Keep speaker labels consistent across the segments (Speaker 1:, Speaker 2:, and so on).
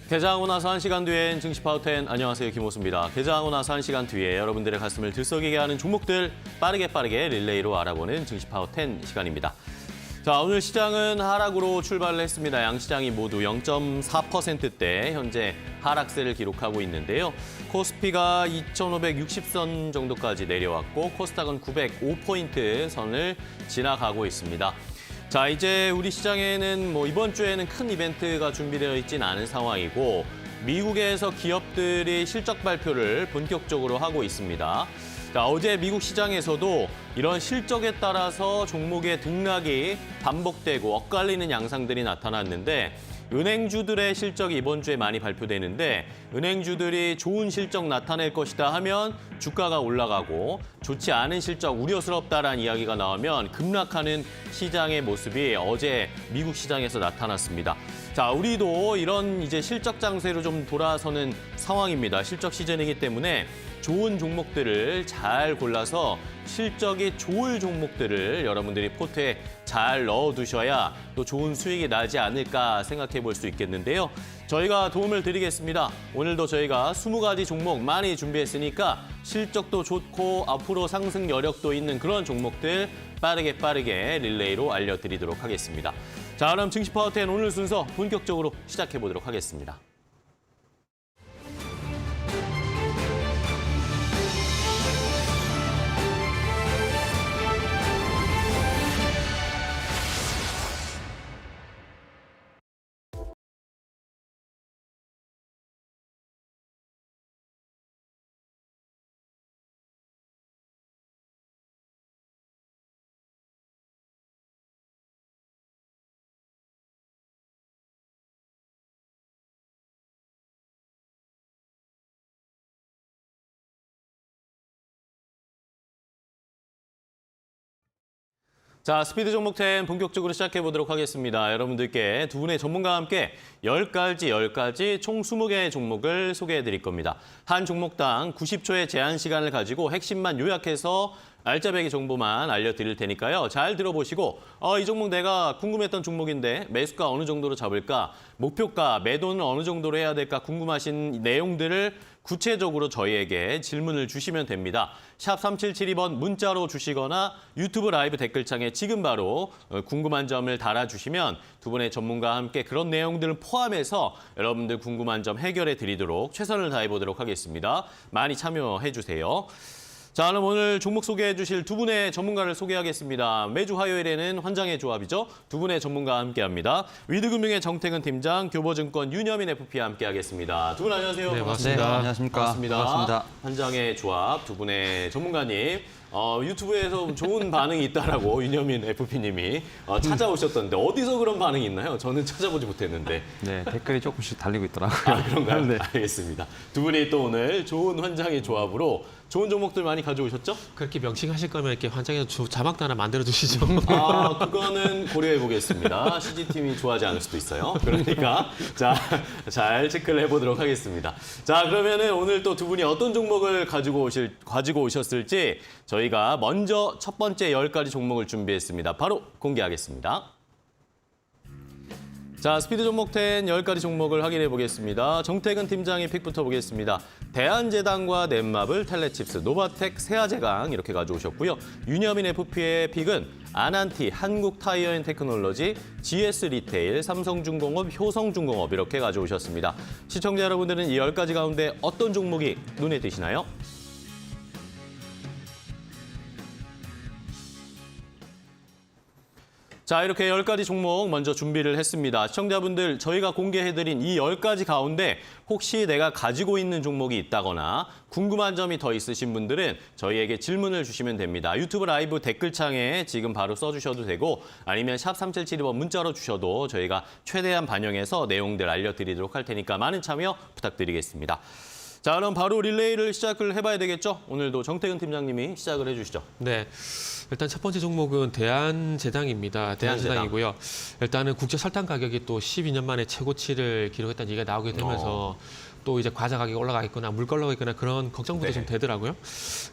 Speaker 1: 개장하고 나서 1시간 뒤엔 증시 파워10 안녕하세요, 김호수입니다. 개장하고 나서 1시간 뒤에 여러분들의 가슴을 들썩이게 하는 종목들 빠르게 릴레이로 알아보는 증시 파워10 시간입니다. 자, 오늘 시장은 하락으로 출발을 했습니다. 양시장이 모두 0.4%대 현재 하락세를 기록하고 있는데요. 코스피가 2,560선 정도까지 내려왔고 코스닥은 905포인트 선을 지나가고 있습니다. 자, 이제 우리 시장에는 이번 주에는 큰 이벤트가 준비되어 있진 않은 상황이고 미국에서 기업들이 실적 발표를 본격적으로 하고 있습니다. 자, 어제 미국 시장에서도 이런 실적에 따라서 종목의 등락이 반복되고 엇갈리는 양상들이 나타났는데 은행주들의 실적이 이번 주에 많이 발표되는데 은행주들이 좋은 실적 나타낼 것이다 하면 주가가 올라가고 좋지 않은 실적 우려스럽다라는 이야기가 나오면 급락하는 시장의 모습이 어제 미국 시장에서 나타났습니다. 자, 우리도 이런 이제 실적 장세로 좀 돌아서는 상황입니다. 실적 시즌이기 때문에 좋은 종목들을 잘 골라서 실적이 좋을 종목들을 여러분들이 포트에 잘 넣어두셔야 또 좋은 수익이 나지 않을까 생각해 볼 수 있겠는데요. 저희가 도움을 드리겠습니다. 오늘도 저희가 20가지 종목 많이 준비했으니까 실적도 좋고 앞으로 상승 여력도 있는 그런 종목들 빠르게 릴레이로 알려드리도록 하겠습니다. 자, 그럼 증시 파워10 오늘 순서 본격적으로 시작해 보도록 하겠습니다. 자, 스피드 종목 10 본격적으로 시작해 보도록 하겠습니다. 여러분들께 두 분의 전문가와 함께 10가지 총 20개의 종목을 소개해 드릴 겁니다. 한 종목당 90초의 제한 시간을 가지고 핵심만 요약해서 알짜배기 정보만 알려드릴 테니까요. 잘 들어보시고 이 종목 내가 궁금했던 종목인데 매수가 어느 정도로 잡을까, 목표가, 매도는 어느 정도로 해야 될까 궁금하신 내용들을 구체적으로 저희에게 질문을 주시면 됩니다. 샵 3772번 문자로 주시거나 유튜브 라이브 댓글창에 지금 바로 궁금한 점을 달아주시면 두 분의 전문가와 함께 그런 내용들을 포함해서 여러분들 궁금한 점 해결해 드리도록 최선을 다해 보도록 하겠습니다. 많이 참여해 주세요. 자, 그럼 오늘 종목 소개해 주실 두 분의 전문가를 소개하겠습니다. 매주 화요일에는 환장의 조합이죠. 두 분의 전문가와 함께합니다. 위드금융의 정태근 팀장, 교보증권 윤여민 FP와 함께하겠습니다. 두 분 안녕하세요.
Speaker 2: 네, 반갑습니다.
Speaker 3: 네, 안녕하십니까.
Speaker 1: 반갑습니다. 환장의 조합 두 분의 전문가님. 유튜브에서 좋은 반응이 있다라고 윤여민 FP님이 찾아오셨던데 어디서 그런 반응이 있나요? 저는 찾아보지 못했는데.
Speaker 3: 네, 댓글이 조금씩 달리고 있더라고요.
Speaker 1: 아, 그런가요?
Speaker 3: 네.
Speaker 1: 알겠습니다. 두 분이 또 오늘 좋은 환장의 조합으로 좋은 종목들 많이 가져오셨죠?
Speaker 2: 그렇게 명칭하실 거면 이렇게 환장해서 자막도 하나 만들어 주시죠.
Speaker 1: 그거는 고려해 보겠습니다. CG팀이 좋아하지 않을 수도 있어요. 그러니까 자, 잘 체크를 해보도록 하겠습니다. 자, 그러면은 오늘 또 두 분이 어떤 종목을 가지고 오셨을지 저희가 먼저 첫 번째 10가지 종목을 준비했습니다. 바로 공개하겠습니다. 자, 스피드 종목 10 10가지 종목을 확인해 보겠습니다. 정태근 팀장의 픽부터 보겠습니다. 대한제당과 넷마블, 텔레칩스, 노바텍, 세아제강 이렇게 가져오셨고요. 윤여민 FP의 픽은 아난티, 한국타이어앤테크놀로지, GS리테일, 삼성중공업, 효성중공업 이렇게 가져오셨습니다. 시청자 여러분들은 이 10가지 가운데 어떤 종목이 눈에 띄시나요? 자, 이렇게 10가지 종목 먼저 준비를 했습니다. 시청자분들, 저희가 공개해드린 이 10가지 가운데 혹시 내가 가지고 있는 종목이 있다거나 궁금한 점이 더 있으신 분들은 저희에게 질문을 주시면 됩니다. 유튜브 라이브 댓글창에 지금 바로 써주셔도 되고 아니면 샵 3772번 문자로 주셔도 저희가 최대한 반영해서 내용들 알려드리도록 할 테니까 많은 참여 부탁드리겠습니다. 자, 그럼 바로 릴레이를 시작을 해봐야 되겠죠? 오늘도 정태근 팀장님이 시작을 해주시죠.
Speaker 2: 네. 일단 첫 번째 종목은 대한제당입니다. 대한제당이고요. 일단은 국제 설탕 가격이 또 12년 만에 최고치를 기록했다는 얘기가 나오게 되면서 또 이제 과자 가격이 올라가겠거나 물 올라가겠거나 그런 걱정부터 좀 되더라고요.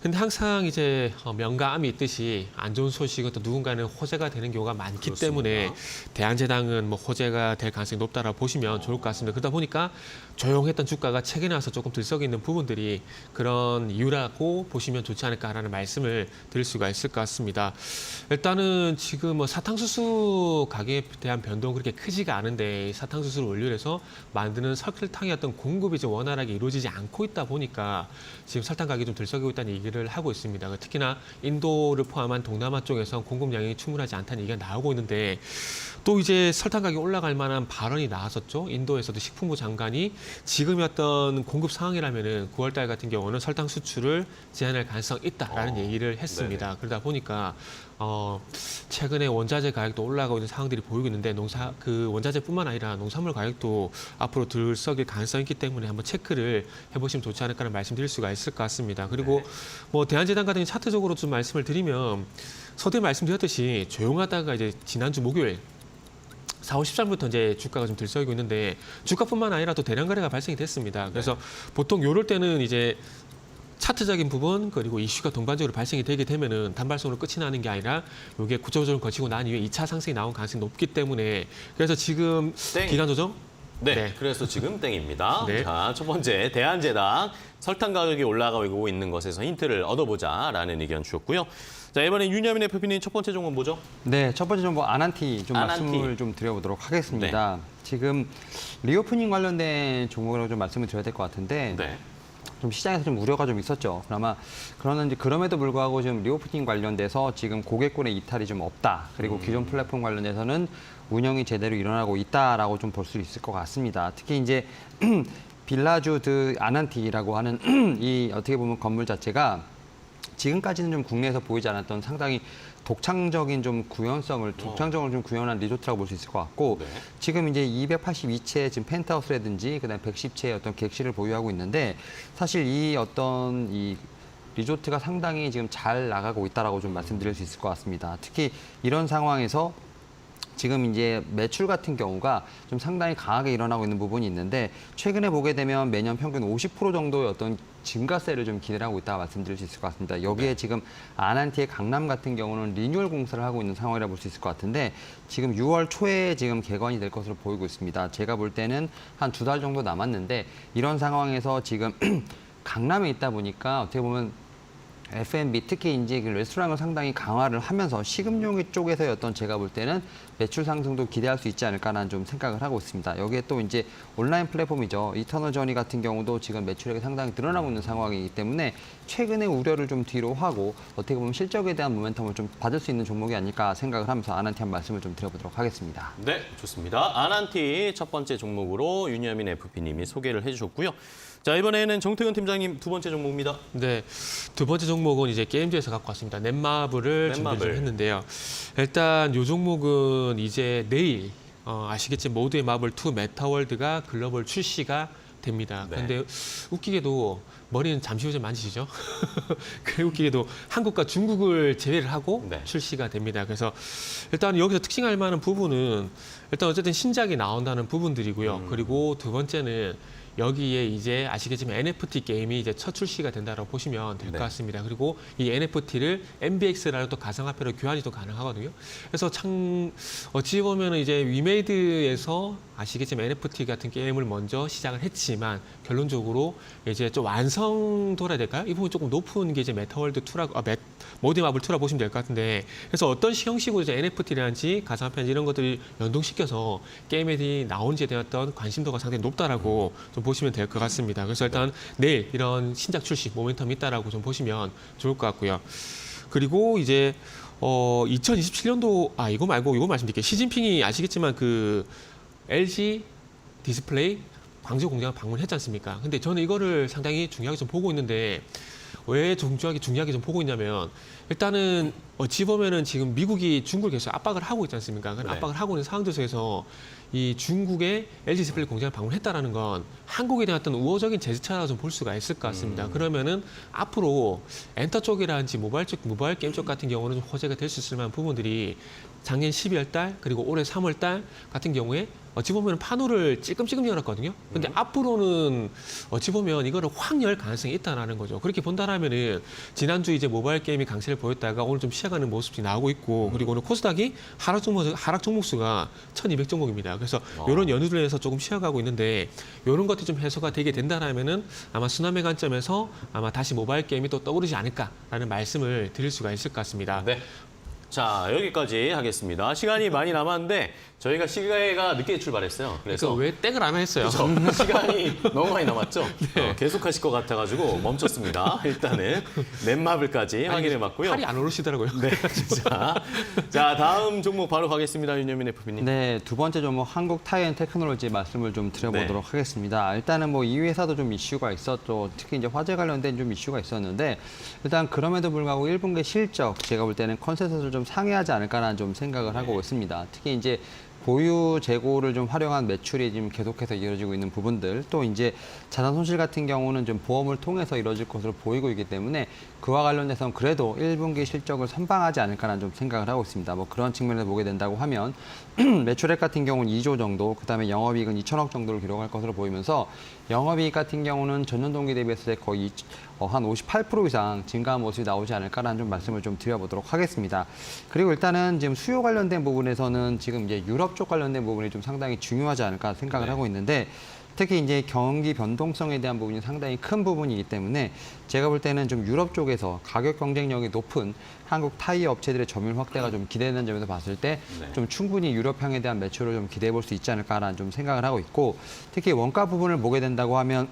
Speaker 2: 근데 항상 이제 명가암이 있듯이 안 좋은 소식은 또 누군가는 호재가 되는 경우가 많기
Speaker 1: 그렇습니다.
Speaker 2: 때문에 대한제당은 뭐 호재가 될 가능성이 높다라고 보시면 좋을 것 같습니다. 그러다 보니까 조용했던 주가가 최근에 와서 조금 들썩이 있는 부분들이 그런 이유라고 보시면 좋지 않을까라는 말씀을 드릴 수가 있을 것 같습니다. 일단은 지금 뭐 사탕수수 가격에 대한 변동은 그렇게 크지가 않은데 사탕수수를 원료로 해서 만드는 설탕의 어떤 공급이 좀 원활하게 이루어지지 않고 있다 보니까 지금 설탕 가격이 좀 들썩이고 있다는 얘기를 하고 있습니다. 특히나 인도를 포함한 동남아 쪽에서 공급량이 충분하지 않다는 얘기가 나오고 있는데 또 이제 설탕 가격이 올라갈 만한 발언이 나왔었죠. 인도에서도 식품부 장관이 지금의 어떤 공급 상황이라면은 9월 달 같은 경우는 설탕 수출을 제한할 가능성이 있다라는 얘기를 했습니다.
Speaker 1: 네네.
Speaker 2: 그러다 보니까 최근에 원자재 가격도 올라가고 있는 상황들이 보이고 있는데 그 원자재뿐만 아니라 농산물 가격도 앞으로 들썩일 가능성이 있기 때문에 한번 체크를 해보시면 좋지 않을까라는 말씀드릴 수가 있을 것 같습니다. 그리고 뭐 대한제당 같은 경우 차트적으로 좀 말씀을 드리면 서두에 말씀드렸듯이 조용하다가 이제 지난주 목요일 4월 13일부터 이제 주가가 좀 들썩이고 있는데 주가뿐만 아니라 또 대량 거래가 발생이 됐습니다. 그래서 보통 요럴 때는 이제 차트적인 부분 그리고 이슈가 동반적으로 발생이 되게 되면은 단발성으로 끝이 나는 게 아니라 이게 구조 조정을 거치고 난 이후에 2차 상승이 나온 가능성이 높기 때문에 그래서 지금
Speaker 1: 땡.
Speaker 2: 기간 조정
Speaker 1: 네, 그래서 지금 땡입니다.
Speaker 2: 네.
Speaker 1: 자, 첫 번째 대한제당 설탕 가격이 올라가고 있는 것에서 힌트를 얻어보자라는 의견 주셨고요. 자, 이번에 윤여민 FP님 첫 번째 종목 뭐죠?
Speaker 3: 네, 첫 번째 정보 아난티 좀
Speaker 1: 아난티.
Speaker 3: 말씀을 좀 드려보도록 하겠습니다. 지금 리오프닝 관련된 종목이라고 좀 말씀을 드려야 될 것 같은데
Speaker 1: 네.
Speaker 3: 좀 시장에서 좀 우려가 좀 있었죠. 그럼에도 불구하고 지금 리오프닝 관련돼서 지금 고객군의 이탈이 좀 없다. 그리고 기존 플랫폼 관련해서는 운영이 제대로 일어나고 있다라고 좀 볼 수 있을 것 같습니다. 특히 이제 빌라주 드 아난티라고 하는 이 어떻게 보면 건물 자체가 지금까지는 좀 국내에서 보이지 않았던 상당히 독창적인 좀 독창적으로 좀 구현한 리조트라고 볼 수 있을 것 같고
Speaker 1: 네.
Speaker 3: 지금 이제 282채 지금 펜트하우스라든지 그다음에 110채의 어떤 객실을 보유하고 있는데 사실 이 어떤 이 리조트가 상당히 지금 잘 나가고 있다라고 좀 말씀드릴 수 있을 것 같습니다. 특히 이런 상황에서 지금 이제 매출 같은 경우가 좀 상당히 강하게 일어나고 있는 부분이 있는데 최근에 보게 되면 매년 평균 50% 정도의 어떤 증가세를 좀 기대하고 있다고 말씀드릴 수 있을 것 같습니다. 여기에 지금 아난티의 강남 같은 경우는 리뉴얼 공사를 하고 있는 상황이라 볼 수 있을 것 같은데 지금 6월 초에 지금 개관이 될 것으로 보이고 있습니다. 제가 볼 때는 한 2달 정도 남았는데 이런 상황에서 지금 강남에 있다 보니까 어떻게 보면 F&B 특히 이제 그 레스토랑을 상당히 강화를 하면서 식음료 쪽에서의 어떤 제가 볼 때는 매출 상승도 기대할 수 있지 않을까라는 좀 생각을 하고 있습니다. 여기에 또 이제 온라인 플랫폼이죠. 이터널 저니 같은 경우도 지금 매출액이 상당히 늘어나고 있는 상황이기 때문에 최근의 우려를 좀 뒤로 하고 어떻게 보면 실적에 대한 모멘텀을 좀 받을 수 있는 종목이 아닐까 생각을 하면서 아난티 한 말씀을 좀 드려보도록 하겠습니다.
Speaker 1: 네, 좋습니다. 아난티 첫 번째 종목으로 윤여민 FP님이 소개를 해주셨고요. 자, 이번에는 정태근 팀장님 두 번째 종목입니다.
Speaker 2: 네, 두 번째 종목은 이제 게임즈에서 갖고 왔습니다. 넷마블을 준비를 좀 했는데요. 일단 이 종목은 이제 내일 아시겠지만 모두의 마블 2 메타월드가 글로벌 출시가 됩니다.
Speaker 1: 네.
Speaker 2: 그런데 웃기게도 머리는 잠시 후 좀 만지시죠? 그리고 웃기게도 한국과 중국을 제외를 하고
Speaker 1: 네.
Speaker 2: 출시가 됩니다. 그래서 일단 여기서 특징할 만한 부분은 일단 어쨌든 신작이 나온다는 부분들이고요. 그리고 두 번째는 여기에 이제 아시겠지만 NFT 게임이 이제 첫 출시가 된다고 보시면 될 것
Speaker 1: 네.
Speaker 2: 같습니다. 그리고 이 NFT를 MBX라는 또 가상화폐로 교환이 또 가능하거든요. 그래서 참 어찌 보면 이제 위메이드에서 아시겠지만 NFT 같은 게임을 먼저 시작을 했지만 결론적으로 이제 좀 완성도라 해야 될까요? 이 부분이 조금 높은 게 이제 메타월드 2라고 모드 마블 2라고 보시면 될 것 같은데 그래서 어떤 형식으로 이제 NFT라든지 가상화폐 이런 것들을 연동시켜서 게임에 나온지에 대한 어떤 관심도가 상당히 높다라고 좀 보시면 될 것 같습니다. 그래서 일단 내일 이런 신작 출시 모멘텀이 있다라고 좀 보시면 좋을 것 같고요. 그리고 이제 2027년도 이거 말고 이거 말씀드릴게요. 시진핑이 아시겠지만 그 LG 디스플레이 광주 공장을 방문했지 않습니까? 근데 저는 이거를 상당히 중요하게 좀 보고 있는데 왜 중요하게 좀 보고 있냐면 일단은 어찌 보면은 지금 미국이 중국을 계속 압박을 하고 있지 않습니까? 그
Speaker 1: 네.
Speaker 2: 압박을 하고 있는 상황 속에서 이 중국의 LG 디스플레이 공장을 방문했다라는 건 한국에 대한 어떤 우호적인 제스처라고 좀 볼 수가 있을 것 같습니다. 그러면은 앞으로 엔터 쪽이라든지 모바일 게임 쪽 같은 경우는 좀 호재가 될 수 있을 만한 부분들이 작년 12월 달 그리고 올해 3월 달 같은 경우에 어찌 보면 판호를 찔끔찔끔 열었거든요. 근데 앞으로는 어찌 보면 이거를 확 열 가능성이 있다라는 거죠. 그렇게 본다라면은 지난주 이제 모바일 게임이 강세를 보였다가 오늘 좀 시작하는 모습이 나오고 있고 그리고 오늘 코스닥이 하락 종목 수가 1,200 종목입니다. 그래서 이런 연휴를 해서 조금 쉬어가고 있는데 이런 것들이 좀 해소가 되게 된다라면은 아마 순환매 관점에서 아마 다시 모바일 게임이 또 떠오르지 않을까라는 말씀을 드릴 수가 있을 것 같습니다.
Speaker 1: 네. 자, 여기까지 하겠습니다. 시간이 많이 남았는데 저희가 시계가 늦게 출발했어요.
Speaker 2: 그래서
Speaker 1: 그래서
Speaker 2: 왜 땡을 안 했어요?
Speaker 1: 그렇죠. 시간이 너무 많이 남았죠. 계속하실 것 같아가지고 멈췄습니다. 일단은 넷마블까지 확인해봤고요.
Speaker 2: 팔이 안 오르시더라고요.
Speaker 1: 네, 자, 다음 종목 바로 가겠습니다. 윤여민 FP님.
Speaker 3: 네, 두 번째 종목 한국 타이앤 테크놀로지 말씀을 좀 드려보도록 하겠습니다. 일단은 뭐 이 회사도 좀 이슈가 있었죠. 특히 이제 화재 관련된 좀 이슈가 있었는데 일단 그럼에도 불구하고 1분기 실적 제가 볼 때는 컨센서스를 좀 상회하지 않을까라는 좀 생각을 하고 있습니다. 특히 이제 보유 재고를 좀 활용한 매출이 지금 계속해서 이어지고 있는 부분들, 또 이제 자산 손실 같은 경우는 좀 보험을 통해서 이뤄질 것으로 보이고 있기 때문에 그와 관련해서는 그래도 1분기 실적을 선방하지 않을까라는 좀 생각을 하고 있습니다. 뭐 그런 측면에서 보게 된다고 하면 매출액 같은 경우는 2조 정도, 그다음에 영업이익은 2천억 정도를 기록할 것으로 보이면서 영업이익 같은 경우는 전년 동기 대비했을 때 거의 한 58% 이상 증가한 모습이 나오지 않을까라는 좀 말씀을 좀 드려보도록 하겠습니다. 그리고 일단은 지금 수요 관련된 부분에서는 지금 이제 유럽 쪽 관련된 부분이 좀 상당히 중요하지 않을까 생각을 하고 있는데 특히 이제 경기 변동성에 대한 부분이 상당히 큰 부분이기 때문에 제가 볼 때는 좀 유럽 쪽에서 가격 경쟁력이 높은 한국 타이어 업체들의 점유율 확대가 좀 기대되는 점에서 봤을 때 좀 충분히 유럽향에 대한 매출을 좀 기대해 볼 수 있지 않을까라는 좀 생각을 하고 있고 특히 원가 부분을 보게 된다고 하면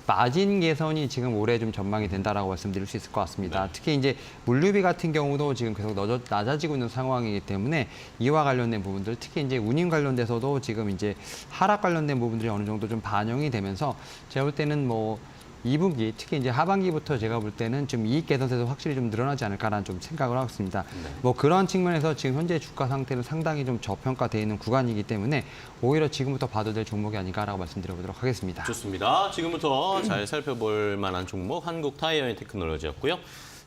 Speaker 3: 마진 개선이 지금 올해 좀 전망이 된다라고 말씀드릴 수 있을 것 같습니다. 특히 이제 물류비 같은 경우도 지금 계속 낮아지고 있는 상황이기 때문에 이와 관련된 부분들, 특히 이제 운임 관련돼서도 지금 이제 하락 관련된 부분들이 어느 정도 좀 반영이 되면서 제가 볼 때는 뭐 2분기, 특히 이제 하반기부터 제가 볼 때는 좀 이익 개선세도 확실히 좀 늘어나지 않을까라는 좀 생각을 하고 있습니다. 뭐 그런 측면에서 지금 현재 주가 상태는 상당히 좀 저평가되어 있는 구간이기 때문에 오히려 지금부터 봐도 될 종목이 아닌가라고 말씀드려보도록 하겠습니다.
Speaker 1: 좋습니다. 지금부터 잘 살펴볼 만한 종목 한국 타이어 테크놀로지였고요.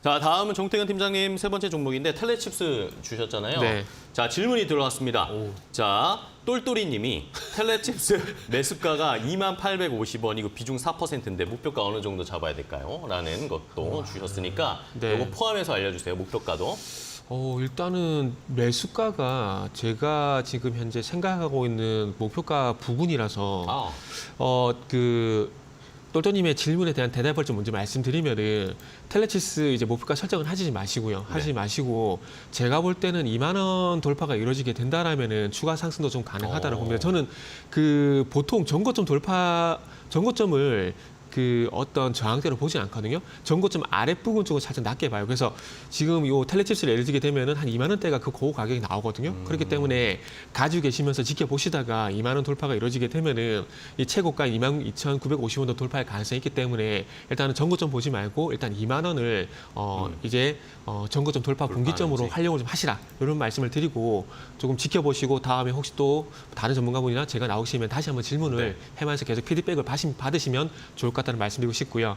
Speaker 1: 자, 다음은 정태근 팀장님 세 번째 종목인데 텔레칩스 주셨잖아요.
Speaker 2: 네.
Speaker 1: 자, 질문이 들어왔습니다. 자, 똘똘이 님이 텔레칩스 매수가가 2850원, 이거 비중 4%인데 목표가 어느 정도 잡아야 될까요? 라는 것도 주셨으니까
Speaker 2: 네.
Speaker 1: 이거 포함해서 알려주세요, 목표가도.
Speaker 2: 일단은 매수가가 제가 지금 현재 생각하고 있는 목표가 부근이라서 똘똘님의 질문에 대한 대답을 좀 먼저 말씀드리면은 텔레치스 이제 목표가 설정은 하지 마시고요. 하지 마시고 제가 볼 때는 2만 원 돌파가 이루어지게 된다라면은 추가 상승도 좀 가능하다고 봅니다. 저는 그 보통 전고점을 그 어떤 저항대로 보지 않거든요. 전고점 아랫부분 쪽을 살짝 낮게 봐요. 그래서 지금 요 텔레칩스를 예를 들게 되면은 한 2만 원대가 그 고가 가격이 나오거든요. 그렇기 때문에 가지고 계시면서 지켜보시다가 2만 원 돌파가 이루어지게 되면은 이 최고가 22,950원도 돌파할 가능성이 있기 때문에 일단은 전고점 보지 말고 일단 2만 원을 이제 전고점 돌파 분기점으로 활용을 좀 하시라. 이런 말씀을 드리고 조금 지켜보시고 다음에 혹시 또 다른 전문가분이나 제가 나오시면 다시 한번 질문을 해면서 계속 피드백을 받으시면 좋을 것 같다는 말씀드리고 싶고요.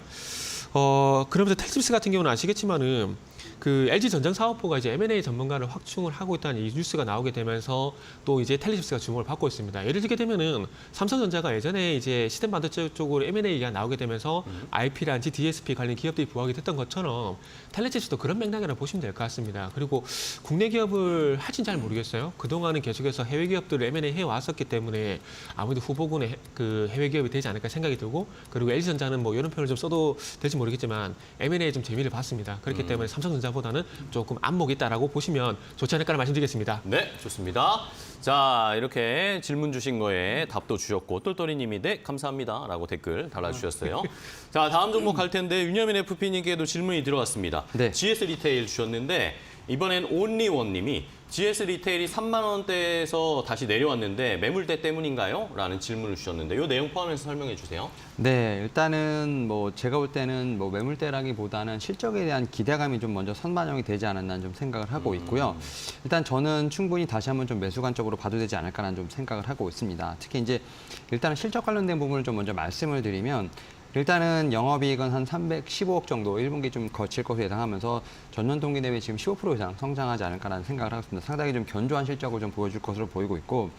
Speaker 2: 그러면서 텔칩스 같은 경우는 아시겠지만은 그 LG 전장 사업부가 이제 M&A 전문가를 확충을 하고 있다는 이 뉴스가 나오게 되면서 또 이제 텔레칩스가 주목을 받고 있습니다. 예를 들게 되면은 삼성전자가 예전에 이제 시스템 반도체 쪽으로 M&A가 나오게 되면서 IP라든지 DSP 관련 기업들이 부각이 됐던 것처럼 텔레칩스도 그런 맥락이라고 보시면 될 것 같습니다. 그리고 국내 기업을 할진 잘 모르겠어요. 그동안은 계속해서 해외 기업들을 M&A 해왔었기 때문에 아무래도 후보군의 그 해외 기업이 되지 않을까 생각이 들고 그리고 LG전자는 뭐 이런 표현을 좀 써도 될지 모르겠지만 M&A에 좀 재미를 봤습니다. 그렇기 때문에 삼성전자보다는 조금 안목이 있다라고 보시면 좋지 않을까라는 말씀드리겠습니다.
Speaker 1: 네, 좋습니다. 자, 이렇게 질문 주신 거에 답도 주셨고 똘똘이님이 네, 감사합니다라고 댓글 달아주셨어요. 자, 다음 종목 갈 텐데 윤여민 FP님께도 질문이 들어왔습니다.
Speaker 3: 네.
Speaker 1: GS 리테일 주셨는데 이번엔 온리원님이 GS 리테일이 3만 원대에서 다시 내려왔는데 매물대 때문인가요? 라는 질문을 주셨는데 이 내용 포함해서 설명해 주세요.
Speaker 3: 네, 일단은 뭐 제가 볼 때는 뭐 매물대라기보다는 실적에 대한 기대감이 좀 먼저 선반영이 되지 않았나 좀 생각을 하고 있고요. 일단 저는 충분히 다시 한번 좀 매수 관점으로 봐도 되지 않을까라는 좀 생각을 하고 있습니다. 특히 이제 일단은 실적 관련된 부분을 좀 먼저 말씀을 드리면 일단은 영업이익은 한 315억 정도 1분기 좀 거칠 것으로 예상하면서 전년 동기 대비 지금 15% 이상 성장하지 않을까라는 생각을 하고 있습니다. 상당히 좀 견조한 실적을 좀 보여줄 것으로 보이고 있고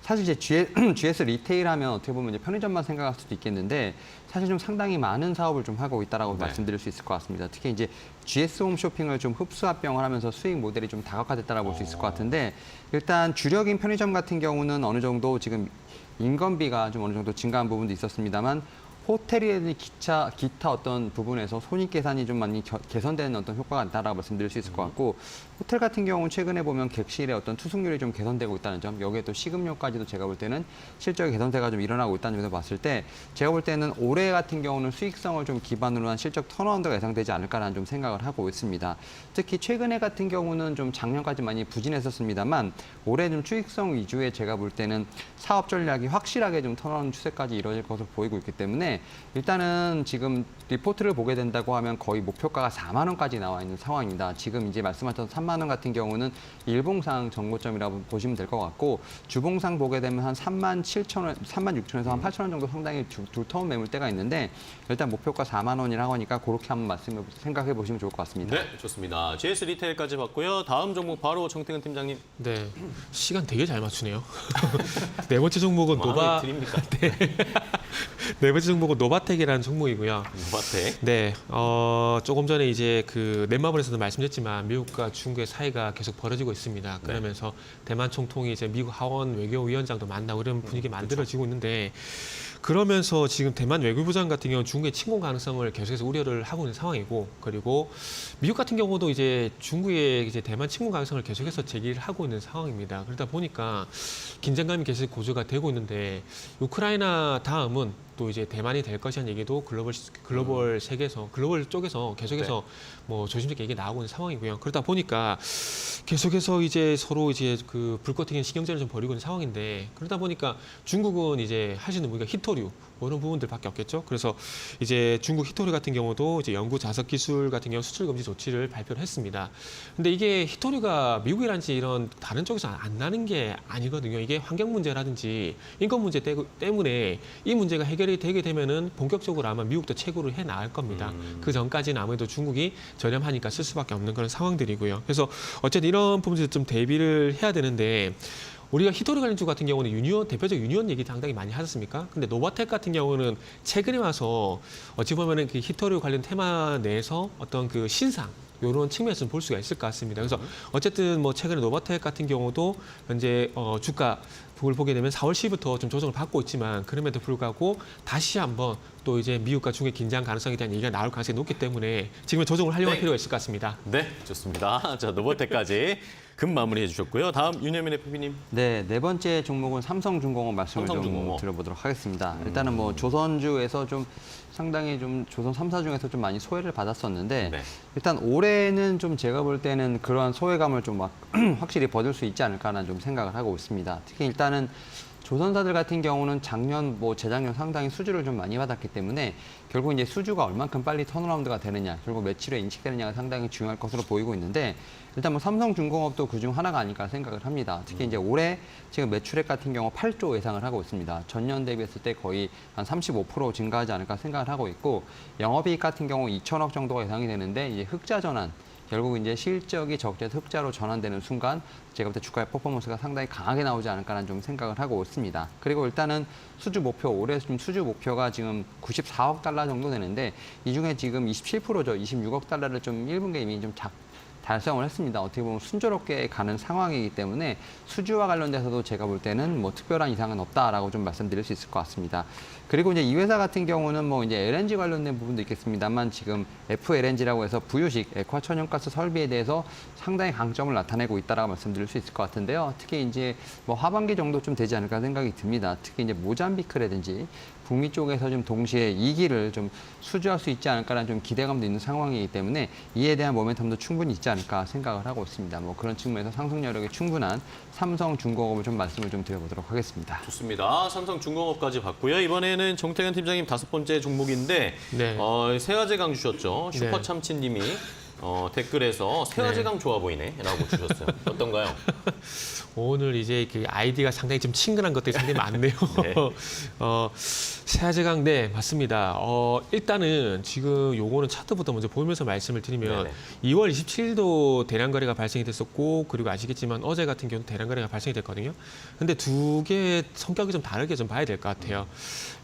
Speaker 3: 사실 이제 GS 리테일 하면 어떻게 보면 이제 편의점만 생각할 수도 있겠는데 사실 좀 상당히 많은 사업을 좀 하고 있다라고
Speaker 1: 네.
Speaker 3: 말씀드릴 수 있을 것 같습니다. 특히 이제 GS 홈쇼핑을 좀 흡수합병을 하면서 수익 모델이 좀 다각화됐다라고 볼 수 있을 것 같은데 일단 주력인 편의점 같은 경우는 어느 정도 지금 인건비가 좀 어느 정도 증가한 부분도 있었습니다만 호텔이라든지 기타 어떤 부분에서 손익 계산이 좀 많이 개선되는 어떤 효과가 있다라고 말씀드릴 수 있을 것 같고 호텔 같은 경우는 최근에 보면 객실의 어떤 투숙률이 좀 개선되고 있다는 점 여기에 또 식음료까지도 제가 볼 때는 실적의 개선세가 좀 일어나고 있다는 점에서 봤을 때 제가 볼 때는 올해 같은 경우는 수익성을 좀 기반으로 한 실적 턴어라운드가 예상되지 않을까라는 좀 생각을 하고 있습니다. 특히 최근에 같은 경우는 좀 작년까지 많이 부진했었습니다만 올해 좀 수익성 위주의 제가 볼 때는 사업 전략이 확실하게 좀 턴어라운드 추세까지 이루어질 것으로 보이고 있기 때문에 일단은 지금 리포트를 보게 된다고 하면 거의 목표가가 4만 원까지 나와 있는 상황입니다. 지금 이제 말씀하셨던 3만 원 같은 경우는 일봉상 정고점이라고 보시면 될 것 같고 주봉상 보게 되면 한 3만 7천 원, 3만 6천 원에서 한 8천 원 정도 상당히 두터운 매물대가 있는데 일단 목표가 4만 원이라고 하니까 그렇게 한번 생각해 보시면 좋을 것 같습니다.
Speaker 1: 네, 좋습니다. GS 리테일까지 봤고요. 다음 종목 바로 정태근 팀장님.
Speaker 2: 네, 시간 되게 잘 맞추네요. 네 번째 종목은
Speaker 1: 마음에 드립니까?
Speaker 2: 네 번째 종목은 노바텍이라는 종목이고요.
Speaker 1: 노바텍.
Speaker 2: 네, 조금 전에 이제 그 넷마블에서도 말씀드렸지만 미국과 중국의 사이가 계속 벌어지고 있습니다. 그러면서 대만 총통이 이제 미국 하원 외교위원장도 만나고 이런 분위기 만들어지고 있는데 그러면서 지금 대만 외교부장 같은 경우는 중국의 침공 가능성을 계속해서 우려를 하고 있는 상황이고 그리고 미국 같은 경우도 이제 중국의 이제 대만 침공 가능성을 계속해서 제기를 하고 있는 상황입니다. 그러다 보니까 긴장감이 계속 고조가 되고 있는데 우크라이나 다음은 또 이제 대만이 될 것이라는 얘기도 글로벌 세계에서 글로벌 쪽에서 계속해서 뭐 조심스럽게 얘기 나오고 있는 상황이고요. 그러다 보니까 계속해서 이제 서로 이제 그 불꽃 튀기는 신경전을 좀 벌이고 있는 상황인데 그러다 보니까 중국은 이제 할 수 있는 무기가 히토류 뭐 이런 부분들밖에 없겠죠. 그래서 이제 중국 히토류 같은 경우도 이제 연구 자석 기술 같은 경우 수출 금지 조치를 발표를 했습니다. 근데 이게 히토류가 미국이란지 이런 다른 쪽에서 안 나는 게 아니거든요. 이게 환경 문제라든지 인권 문제 때문에 이 문제가 해결이 되게 되면은 본격적으로 아마 미국도 채굴을 해 나갈 겁니다. 그 전까지는 아무래도 중국이 저렴하니까 쓸 수밖에 없는 그런 상황들이고요. 그래서 어쨌든 이런 부분에서 좀 대비를 해야 되는데 우리가 히토리 관련주 같은 경우는 대표적 유니온 얘기 상당히 많이 하셨습니까? 근데 노바텍 같은 경우는 최근에 와서 어찌 보면은 그 히토리 관련 테마 내에서 어떤 그 신상 이런 측면에서 볼 수가 있을 것 같습니다. 그래서 어쨌든 뭐 최근에 노바텍 같은 경우도 현재 주가 을 보게 되면 4월 10일부터 좀 조정을 받고 있지만 그럼에도 불구하고 다시 한번 또 이제 미국과 중국의 긴장 가능성에 대한 얘기가 나올 가능성이 높기 때문에 지금 조정을 하려는 필요가 있을 것 같습니다.
Speaker 1: 네, 좋습니다. 자, 노바텍까지 금 마무리해 주셨고요. 다음 윤여민 FP님.
Speaker 3: 네, 네 번째 종목은 삼성중공업 말씀을
Speaker 1: 삼성중공업.
Speaker 3: 좀 들어보도록 하겠습니다. 일단은 뭐 조선주에서 좀 상당히 좀 조선 3사 중에서 좀 많이 소외를 받았었는데
Speaker 1: 네.
Speaker 3: 일단 올해는 좀 제가 볼 때는 그러한 소외감을 좀 막 확실히 버틸 수 있지 않을까라는 좀 생각을 하고 있습니다. 특히 일단은 조선사들 같은 경우는 작년, 재작년 상당히 수주를 좀 많이 받았기 때문에 결국 이제 수주가 얼만큼 빨리 턴어라운드가 되느냐, 결국 매출에 인식되느냐가 상당히 중요할 것으로 보이고 있는데 일단 뭐 삼성중공업도 그중 하나가 아닐까 생각을 합니다. 특히 이제 올해 지금 매출액 같은 경우 8조 예상을 하고 있습니다. 전년 대비했을 때 거의 한 35% 증가하지 않을까 생각을 하고 있고 영업이익 같은 경우 2천억 정도가 예상이 되는데 이제 흑자 전환. 결국 이제 실적이 적재에서 흑자로 전환되는 순간 제가 볼 때 주가의 퍼포먼스가 상당히 강하게 나오지 않을까라는 좀 생각을 하고 있습니다. 그리고 일단은 수주 목표, 올해 좀 수주 목표가 지금 94억 달러 정도 되는데 이 중에 지금 27%죠. 26억 달러를 좀 1분기에 이미 좀 달성을 했습니다. 어떻게 보면 순조롭게 가는 상황이기 때문에 수주와 관련돼서도 제가 볼 때는 뭐 특별한 이상은 없다라고 좀 말씀드릴 수 있을 것 같습니다. 그리고 이제 이 회사 같은 경우는 뭐 이제 LNG 관련된 부분도 있겠습니다만 지금 FLNG라고 해서 부유식 액화 천연가스 설비에 대해서 상당히 강점을 나타내고 있다라고 말씀드릴 수 있을 것 같은데요. 특히 이제 뭐 하반기 정도 좀 되지 않을까 생각이 듭니다. 특히 이제 모잠비크라든지 북미 쪽에서 좀 동시에 2기를 좀 수주할 수 있지 않을까라는 좀 기대감도 있는 상황이기 때문에 이에 대한 모멘텀도 충분히 있지 않을까 생각을 하고 있습니다. 뭐 그런 측면에서 상승 여력이 충분한 삼성중공업을 좀 말씀을 좀 드려보도록 하겠습니다.
Speaker 1: 좋습니다. 삼성중공업까지 봤고요. 이번에는 정태근 팀장님 5번째 종목인데
Speaker 2: 네.
Speaker 1: 세화제강 주셨죠.
Speaker 2: 네.
Speaker 1: 슈퍼참치님이 댓글에서 세화제강 좋아 보이네라고 주셨어요. 어떤가요?
Speaker 2: 오늘 이제 그 아이디가 상당히 좀 친근한 것들이 상당히 많네요.
Speaker 1: 네.
Speaker 2: 세아제강 네 맞습니다. 일단은 지금 요거는 차트부터 먼저 보면서 말씀을 드리면
Speaker 1: 네네.
Speaker 2: 2월 27일도 대량 거래가 발생이 됐었고 그리고 아시겠지만 어제 같은 경우는 대량 거래가 발생이 됐거든요. 근데 두 개의 성격이 좀 다르게 좀 봐야 될 것 같아요.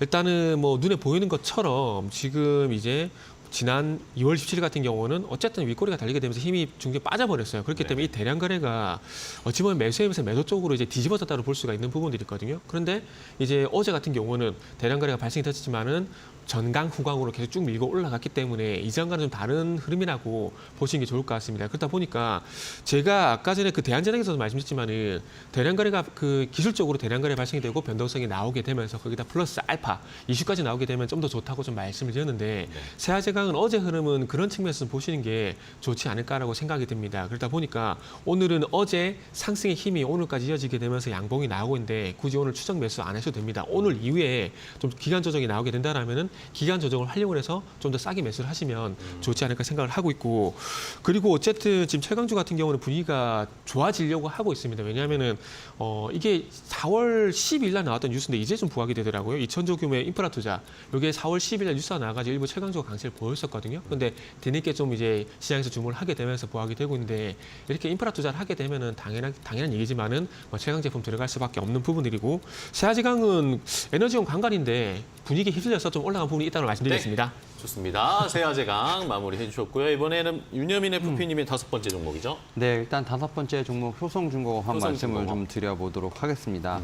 Speaker 2: 일단은 뭐 눈에 보이는 것처럼 지금 이제 지난 2월 17일 같은 경우는 어쨌든 윗꼬리가 달리게 되면서 힘이 중간에 빠져버렸어요. 그렇기 때문에 이 대량 거래가 어찌 보면 매수에서 매도 쪽으로 이제 뒤집어졌다고 볼 수가 있는 부분들이 있거든요. 그런데 이제 어제 같은 경우는 대량 거래가 발생이 됐지만은 전강 후강으로 계속 쭉 밀고 올라갔기 때문에 이전과는 좀 다른 흐름이라고 보시는 게 좋을 것 같습니다. 그렇다 보니까 제가 아까 전에 그 대한전액에서도 말씀드렸지만은 대량 거래가 그 기술적으로 대량 거래 발생이 되고 변동성이 나오게 되면서 거기다 플러스 알파 이슈까지 나오게 되면 좀 더 좋다고 좀 말씀을 드렸는데 세아제강은 어제 흐름은 그런 측면에서 보시는 게 좋지 않을까라고 생각이 듭니다. 그러다 보니까 오늘은 어제 상승의 힘이 오늘까지 이어지게 되면서 양봉이 나오고 있는데 굳이 오늘 추정 매수 안 하셔도 됩니다. 오늘 이후에 좀 기간 조정이 나오게 된다라면은 기간 조정을 활용을 해서 좀 더 싸게 매수를 하시면 좋지 않을까 생각을 하고 있고 그리고 어쨌든 지금 최강주 같은 경우는 분위기가 좋아지려고 하고 있습니다. 왜냐하면은 이게 4월 10일 날 나왔던 뉴스인데 이제 좀 부각이 되더라고요. 2천조 규모의 인프라 투자. 이게 4월 10일 날 뉴스가 나와가지고 일부 최강주가 강세를 보였었거든요. 그런데 뒤늦게 좀 이제 시장에서 주목을 하게 되면서 부각이 되고 있는데 이렇게 인프라 투자를 하게 되면은 당연한 얘기지만은 최강 제품 들어갈 수밖에 없는 부분들이고 세아제강은 에너지용 관관인데 분위기 휩쓸려서 좀 올라간 부분이 있다는 말씀드리겠습니다.
Speaker 1: 좋습니다. 세화제강 마무리해 주셨고요. 이번에는 윤여민 FP님의 5번째 종목이죠.
Speaker 3: 네, 일단 5번째 종목 효성중공업 한 말씀을 좀 드려보도록 하겠습니다.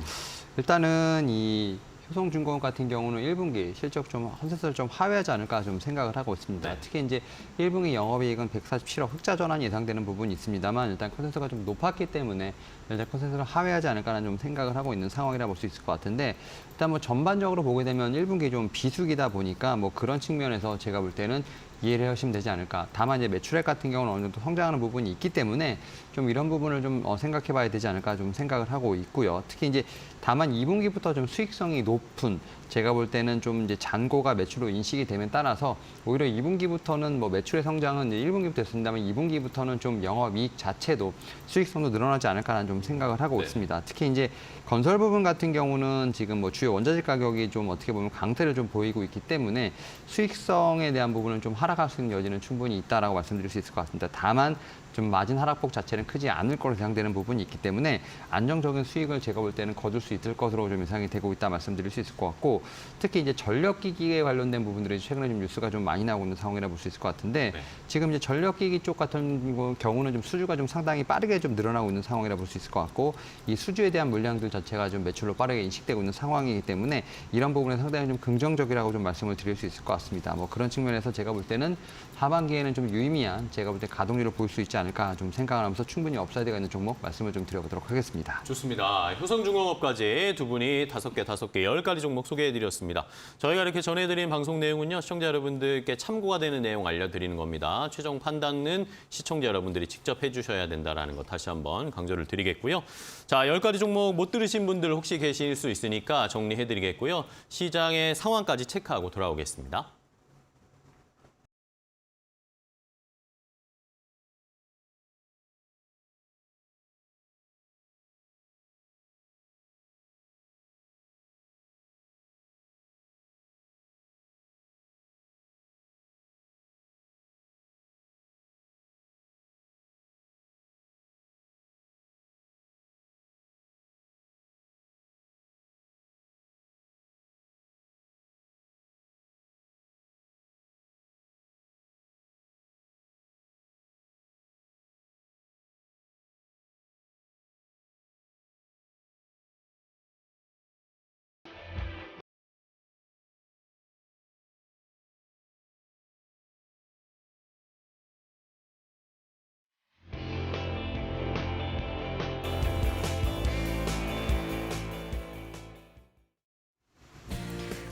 Speaker 3: 일단은 이 효성중공업 같은 경우는 1분기 실적 좀 컨센서스를 좀 하회하지 않을까 좀 생각을 하고 있습니다.
Speaker 1: 네.
Speaker 3: 특히 이제 1분기 영업이익은 147억 흑자 전환이 예상되는 부분이 있습니다만 일단 컨센서스가 좀 높았기 때문에 일단 컨센서스를 하회하지 않을까라는 좀 생각을 하고 있는 상황이라 볼 수 있을 것 같은데 일단 뭐 전반적으로 보게 되면 1분기 좀 비수기다 보니까 뭐 그런 측면에서 제가 볼 때는 이해를 하시면 되지 않을까. 다만 이제 매출액 같은 경우는 어느 정도 성장하는 부분이 있기 때문에 좀 이런 부분을 좀 생각해 봐야 되지 않을까 좀 생각을 하고 있고요. 특히 이제 다만 2분기부터 좀 수익성이 높은 제가 볼 때는 좀 이제 잔고가 매출로 인식이 되면 따라서 오히려 2분기부터는 뭐 매출의 성장은 이제 1분기부터 했습니다만 2분기부터는 좀 영업이익 자체도 수익성도 늘어나지 않을까라는 좀 생각을 하고 있습니다. 특히 이제 건설 부분 같은 경우는 지금 뭐 주요 원자재 가격이 좀 어떻게 보면 강세를 좀 보이고 있기 때문에 수익성에 대한 부분은 좀 하락할 수 있는 여지는 충분히 있다라고 말씀드릴 수 있을 것 같습니다. 다만 좀 마진 하락폭 자체는 크지 않을 것으로 예상되는 부분이 있기 때문에 안정적인 수익을 제가 볼 때는 거둘 수 있을 것으로 좀 예상이 되고 있다 말씀드릴 수 있을 것 같고 특히 이제 전력기기에 관련된 부분들이 최근에 좀 뉴스가 좀 많이 나오고 있는 상황이라 볼 수 있을 것 같은데
Speaker 1: 네.
Speaker 3: 지금 이제 전력기기 쪽 같은 경우는 좀 수주가 좀 상당히 빠르게 좀 늘어나고 있는 상황이라 볼 수 있을 것 같고 이 수주에 대한 물량들 자체가 좀 매출로 빠르게 인식되고 있는 상황이기 때문에 이런 부분에 상당히 좀 긍정적이라고 좀 말씀을 드릴 수 있을 것 같습니다. 뭐 그런 측면에서 제가 볼 때는 하반기에는 좀 유의미한 제가 볼 때 가동률을 보일 수 있지 않을까 좀 생각을 하면서 충분히 업사이드가 있는 종목 말씀을 좀 드려보도록 하겠습니다.
Speaker 1: 좋습니다. 효성중공업까지 두 분이 5개, 10가지 종목 소개해드렸습니다. 저희가 이렇게 전해드린 방송 내용은요. 시청자 여러분들께 참고가 되는 내용 알려드리는 겁니다. 최종 판단은 시청자 여러분들이 직접 해주셔야 된다는 것 다시 한번 강조를 드리겠고요. 자, 10가지 종목 못 들으신 분들 혹시 계실 수 있으니까 정리해드리겠고요. 시장의 상황까지 체크하고 돌아오겠습니다.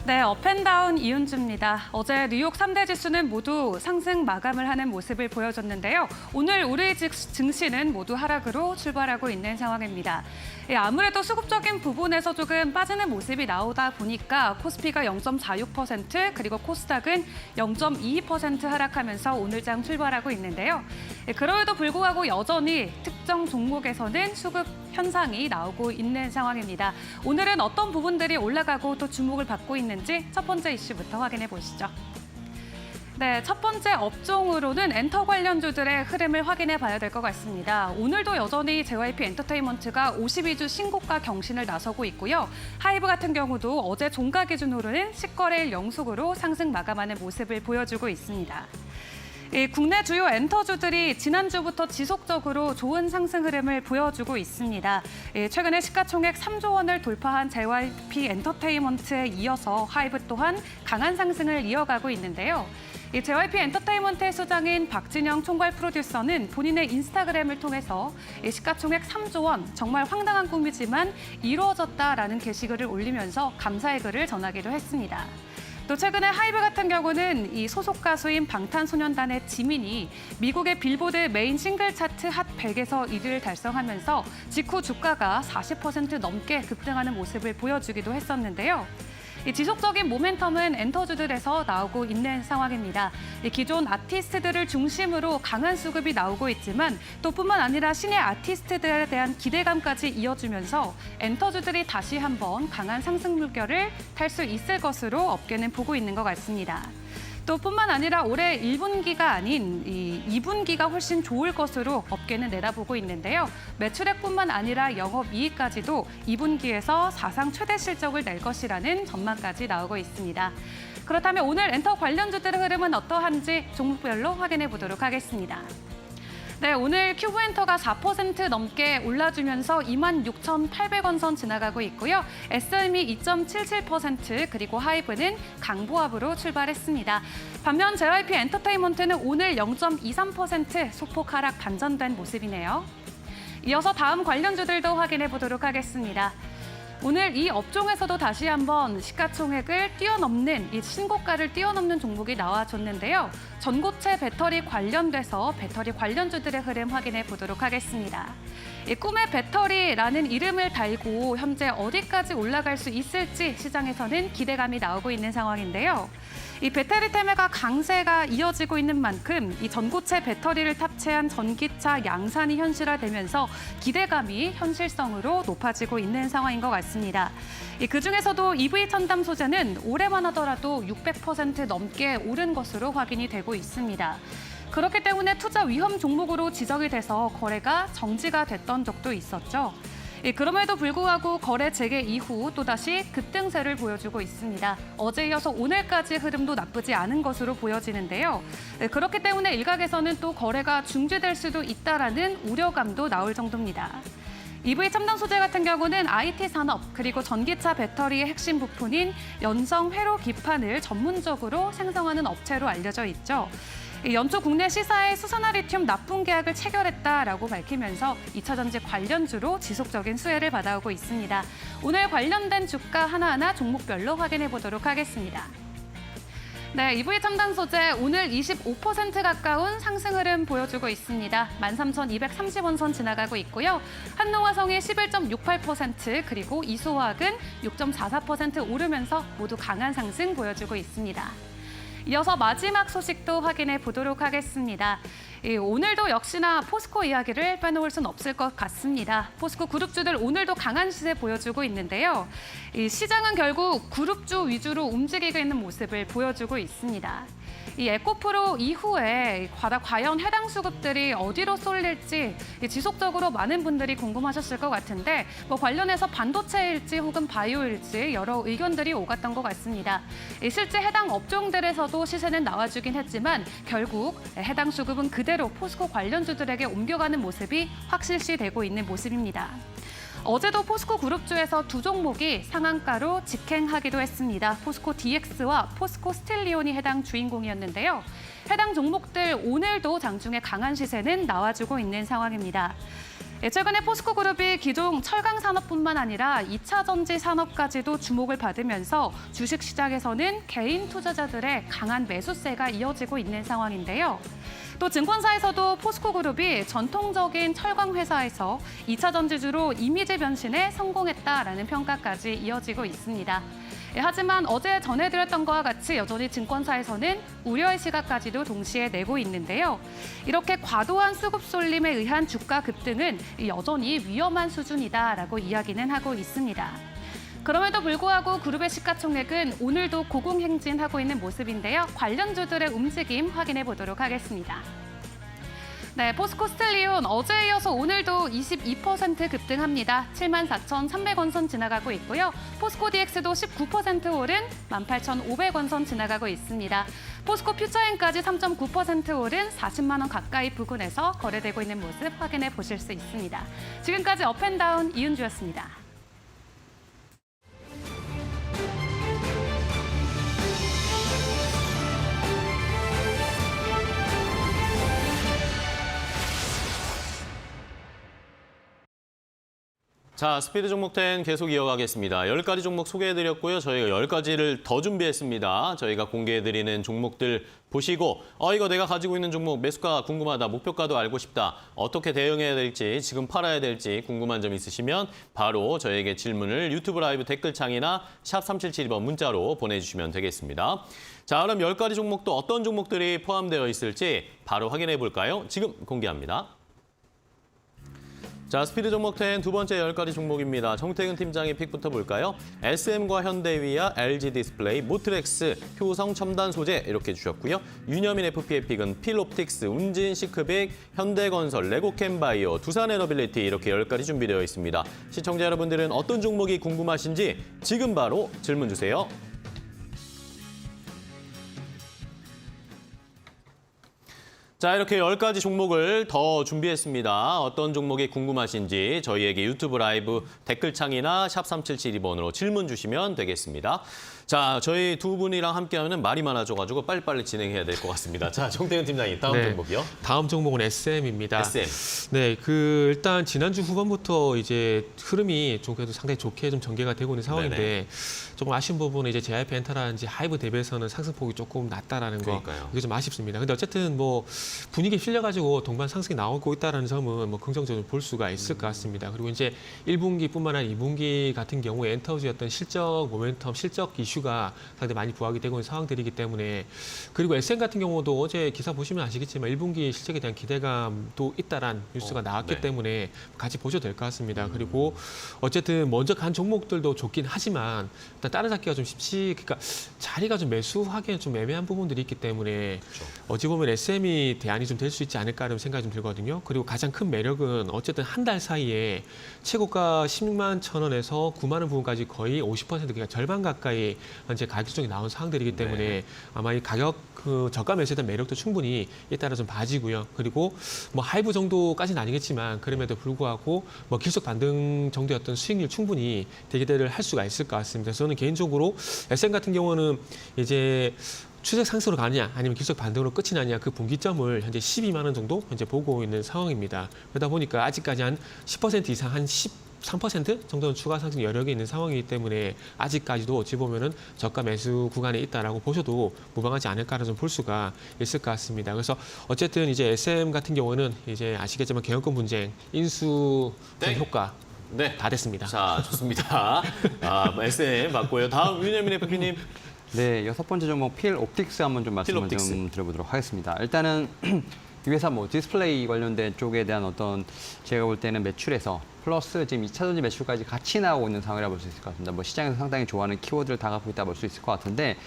Speaker 4: 네, 업앤다운 이윤주입니다. 어제 뉴욕 3대 지수는 모두 상승 마감을 하는 모습을 보여줬는데요. 오늘 우리 증시는 모두 하락으로 출발하고 있는 상황입니다. 아무래도 수급적인 부분에서 조금 빠지는 모습이 나오다 보니까 코스피가 0.46% 그리고 코스닥은 0.22% 하락하면서 오늘 장 출발하고 있는데요. 그럼에도 불구하고 여전히 특정 종목에서는 수급 현상이 나오고 있는 상황입니다. 오늘은 어떤 부분들이 올라가고 또 주목을 받고 있는지 첫 번째 이슈부터 확인해 보시죠. 네, 첫 번째 업종으로는 엔터 관련주들의 흐름을 확인해 봐야 될 것 같습니다. 오늘도 여전히 JYP 엔터테인먼트가 52주 신고가 경신을 나서고 있고요. 하이브 같은 경우도 어제 종가 기준으로는 10거래일 연속으로 상승 마감하는 모습을 보여주고 있습니다. 국내 주요 엔터주들이 지난주부터 지속적으로 좋은 상승 흐름을 보여주고 있습니다. 최근에 시가총액 3조 원을 돌파한 JYP 엔터테인먼트에 이어서 하이브 또한 강한 상승을 이어가고 있는데요. JYP 엔터테인먼트의 수장인 박진영 총괄 프로듀서는 본인의 인스타그램을 통해서 시가총액 3조 원, 정말 황당한 꿈이지만 이루어졌다라는 게시글을 올리면서 감사의 글을 전하기도 했습니다. 또 최근에 하이브 같은 경우는 이 소속 가수인 방탄소년단의 지민이 미국의 빌보드 메인 싱글 차트 핫 100에서 1위를 달성하면서 직후 주가가 40% 넘게 급등하는 모습을 보여주기도 했었는데요. 이 지속적인 모멘텀은 엔터주들에서 나오고 있는 상황입니다. 기존 아티스트들을 중심으로 강한 수급이 나오고 있지만 또 뿐만 아니라 신의 아티스트들에 대한 기대감까지 이어주면서 엔터주들이 다시 한번 강한 상승 물결을 탈 수 있을 것으로 업계는 보고 있는 것 같습니다. 또 뿐만 아니라 올해 1분기가 아닌 2분기가 훨씬 좋을 것으로 업계는 내다보고 있는데요. 매출액뿐만 아니라 영업이익까지도 2분기에서 사상 최대 실적을 낼 것이라는 전망까지 나오고 있습니다. 그렇다면 오늘 엔터 관련주들의 흐름은 어떠한지 종목별로 확인해 보도록 하겠습니다. 네, 오늘 큐브엔터가 4% 넘게 올라주면서 26,800원 선 지나가고 있고요. SM이 2.77% 그리고 하이브는 강보합으로 출발했습니다. 반면 JYP 엔터테인먼트는 오늘 0.23% 소폭 하락 반전된 모습이네요. 이어서 다음 관련주들도 확인해 보도록 하겠습니다. 오늘 이 업종에서도 다시 한번 시가총액을 뛰어넘는 이 신고가를 뛰어넘는 종목이 나와줬는데요. 전고체 배터리 관련돼서 배터리 관련주들의 흐름 확인해 보도록 하겠습니다. 이 꿈의 배터리라는 이름을 달고 현재 어디까지 올라갈 수 있을지 시장에서는 기대감이 나오고 있는 상황인데요. 이 배터리 테마가 강세가 이어지고 있는 만큼 이 전고체 배터리를 탑재한 전기차 양산이 현실화되면서 기대감이 현실성으로 높아지고 있는 상황인 것 같습니다. 그중에서도 EV 첨단 소재는 올해만 하더라도 600% 넘게 오른 것으로 확인이 되고 있습니다. 그렇기 때문에 투자 위험 종목으로 지적이 돼서 거래가 정지가 됐던 적도 있었죠. 그럼에도 불구하고 거래 재개 이후 또다시 급등세를 보여주고 있습니다. 어제 이어서 오늘까지 흐름도 나쁘지 않은 것으로 보여지는데요. 그렇기 때문에 일각에서는 또 거래가 중지될 수도 있다라는 우려감도 나올 정도입니다. EV 첨단 소재 같은 경우는 IT 산업 그리고 전기차 배터리의 핵심 부품인 연성 회로 기판을 전문적으로 생성하는 업체로 알려져 있죠. 연초 국내 시사에 수산화 리튬 납품 계약을 체결했다라고 밝히면서 2차 전지 관련주로 지속적인 수혜를 받아오고 있습니다. 오늘 관련된 주가 하나하나 종목별로 확인해 보도록 하겠습니다. 네, EV 첨단 소재 오늘 25% 가까운 상승 흐름 보여주고 있습니다. 13,230원 선 지나가고 있고요. 한농화성이 11.68% 그리고 이소화학은 6.44% 오르면서 모두 강한 상승 보여주고 있습니다. 이어서 마지막 소식도 확인해 보도록 하겠습니다. 오늘도 역시나 포스코 이야기를 빼놓을 순 없을 것 같습니다. 포스코 그룹주들 오늘도 강한 시세 보여주고 있는데요. 시장은 결국 그룹주 위주로 움직이고 있는 모습을 보여주고 있습니다. 이 에코프로 이후에 과연 해당 수급들이 어디로 쏠릴지 지속적으로 많은 분들이 궁금하셨을 것 같은데 관련해서 반도체일지 혹은 바이오일지 여러 의견들이 오갔던 것 같습니다. 실제 해당 업종들에서도 시세는 나와주긴 했지만 결국 해당 수급은 그대로 포스코 관련주들에게 옮겨가는 모습이 확실시되고 있는 모습입니다. 어제도 포스코 그룹주에서 두 종목이 상한가로 직행하기도 했습니다. 포스코 DX와 포스코 스틸리온이 해당 주인공이었는데요. 해당 종목들 오늘도 장중에 강한 시세는 나와주고 있는 상황입니다. 최근에 포스코 그룹이 기존 철강 산업뿐만 아니라 2차 전지 산업까지도 주목을 받으면서 주식시장에서는 개인 투자자들의 강한 매수세가 이어지고 있는 상황인데요. 또 증권사에서도 포스코 그룹이 전통적인 철강 회사에서 2차 전지주로 이미지 변신에 성공했다라는 평가까지 이어지고 있습니다. 하지만 어제 전해드렸던 것과 같이 여전히 증권사에서는 우려의 시각까지도 동시에 내고 있는데요. 이렇게 과도한 수급 쏠림에 의한 주가 급등은 여전히 위험한 수준이다라고 이야기는 하고 있습니다. 그럼에도 불구하고 그룹의 시가총액은 오늘도 고공행진하고 있는 모습인데요. 관련주들의 움직임 확인해 보도록 하겠습니다. 네, 포스코 스텔리온 어제에 이어서 오늘도 22% 급등합니다. 74,300원 선 지나가고 있고요. 포스코 DX도 19% 오른 18,500원 선 지나가고 있습니다. 포스코 퓨처엔까지 3.9% 오른 40만 원 가까이 부근에서 거래되고 있는 모습 확인해 보실 수 있습니다. 지금까지 업앤다운 이은주였습니다.
Speaker 1: 자, 스피드 종목 10 계속 이어가겠습니다. 10가지 종목 소개해드렸고요. 저희가 10가지를 더 준비했습니다. 저희가 공개해드리는 종목들 보시고 이거 내가 가지고 있는 종목 매수가 궁금하다, 목표가도 알고 싶다, 어떻게 대응해야 될지, 지금 팔아야 될지 궁금한 점 있으시면 바로 저에게 질문을 유튜브 라이브 댓글창이나 샵 3772번 문자로 보내주시면 되겠습니다. 자, 그럼 10가지 종목도 어떤 종목들이 포함되어 있을지 바로 확인해 볼까요? 지금 공개합니다. 자, 스피드 종목 10 두 번째 10가지 종목입니다. 정태근 팀장의 픽부터 볼까요? SM과 현대위아, LG 디스플레이, 모트렉스, 효성 첨단 소재 이렇게 주셨고요. 윤여민 FP의 픽은 필옵틱스, 운진 시크빅, 현대건설, 레고캠바이오, 두산에너빌리티 이렇게 10가지 준비되어 있습니다. 시청자 여러분들은 어떤 종목이 궁금하신지 지금 바로 질문 주세요. 자, 이렇게 10가지 종목을 더 준비했습니다. 어떤 종목이 궁금하신지 저희에게 유튜브 라이브 댓글창이나 샵 3772번으로 질문 주시면 되겠습니다. 자, 저희 두 분이랑 함께하면 말이 많아져가지고 빨리빨리 진행해야 될 것 같습니다. 자, 정태근 팀장님, 다음 종목이요.
Speaker 2: 다음 종목은 SM입니다.
Speaker 1: SM.
Speaker 2: 네, 일단 지난주 후반부터 이제 흐름이 좀 그래도 상당히 좋게 좀 전개가 되고 있는 상황인데
Speaker 1: 네네.
Speaker 2: 조금 아쉬운 부분은 이제 JYP 엔터라든지 하이브 대비해서는 상승폭이 조금 낮다라는 거.
Speaker 1: 그러니까요.
Speaker 2: 이게 좀 아쉽습니다. 근데 어쨌든 뭐 분위기 실려가지고 동반 상승이 나오고 있다는 점은 뭐 긍정적으로 볼 수가 있을 것 같습니다. 그리고 이제 1분기뿐만 아니라 2분기 같은 경우에 엔터주의 어떤 실적 모멘텀, 실적 이슈가 상당히 많이 부각이 되고 있는 상황들이기 때문에, 그리고 SM 같은 경우도 어제 기사 보시면 아시겠지만 1분기 실적에 대한 기대감도 있다란 뉴스가 나왔기
Speaker 1: 네. 때문에
Speaker 2: 같이 보셔도 될 것 같습니다. 그리고 어쨌든 먼저 간 종목들도 좋긴 하지만 일단 따라잡기가 좀 그러니까 자리가 좀 매수하기엔 좀 애매한 부분들이 있기 때문에
Speaker 1: 그렇죠.
Speaker 2: 어찌 보면 SM이 대안이 좀 될 수 있지 않을까라는 생각이 좀 들거든요. 그리고 가장 큰 매력은 어쨌든 한 달 사이에 최고가 16만 1,000원에서 9만 원 부분까지 거의 50% 그러니까 절반 가까이 현재 가격 조정이 나온 상황들이기 때문에
Speaker 1: 네.
Speaker 2: 아마 이 가격 저가 매수에 대한 매력도 충분히 이따라 좀 봐지고요. 그리고 뭐 하이브 정도까지는 아니겠지만 그럼에도 불구하고 뭐 기술적 반등 정도의 어떤 수익률 충분히 기대를 할 수가 있을 것 같습니다. 저는 개인적으로 SM 같은 경우는 이제 추세 상승으로 가느냐 아니면 기술적 반등으로 끝이 나냐 그 분기점을 현재 12만 원 정도 현재 보고 있는 상황입니다. 그러다 보니까 아직까지 한 10% 이상 한 13% 정도는 추가 상승 여력이 있는 상황이기 때문에 아직까지도 어찌 보면은 저가 매수 구간에 있다라고 보셔도 무방하지 않을까를 좀 볼 수가 있을 것 같습니다. 그래서 어쨌든 이제 SM 같은 경우는 이제 아시겠지만 개헌권 분쟁 인수
Speaker 1: 네.
Speaker 2: 효과
Speaker 1: 네.
Speaker 2: 다 됐습니다.
Speaker 1: 자, 좋습니다. SM 맞고요. 다음 윤여민 FP님.
Speaker 3: 네, 6번째 종목 필옵틱스 한번 좀 말씀을
Speaker 1: 필옵틱스.
Speaker 3: 좀 드려보도록 하겠습니다. 일단은 이 회사 뭐 디스플레이 관련된 쪽에 대한 어떤 제가 볼 때는 매출에서 플러스 지금 2차 전지 매출까지 같이 나오고 있는 상황이라고 볼 수 있을 것 같습니다. 뭐 시장에서 상당히 좋아하는 키워드를 다 갖고 있다 볼 수 있을 것 같은데,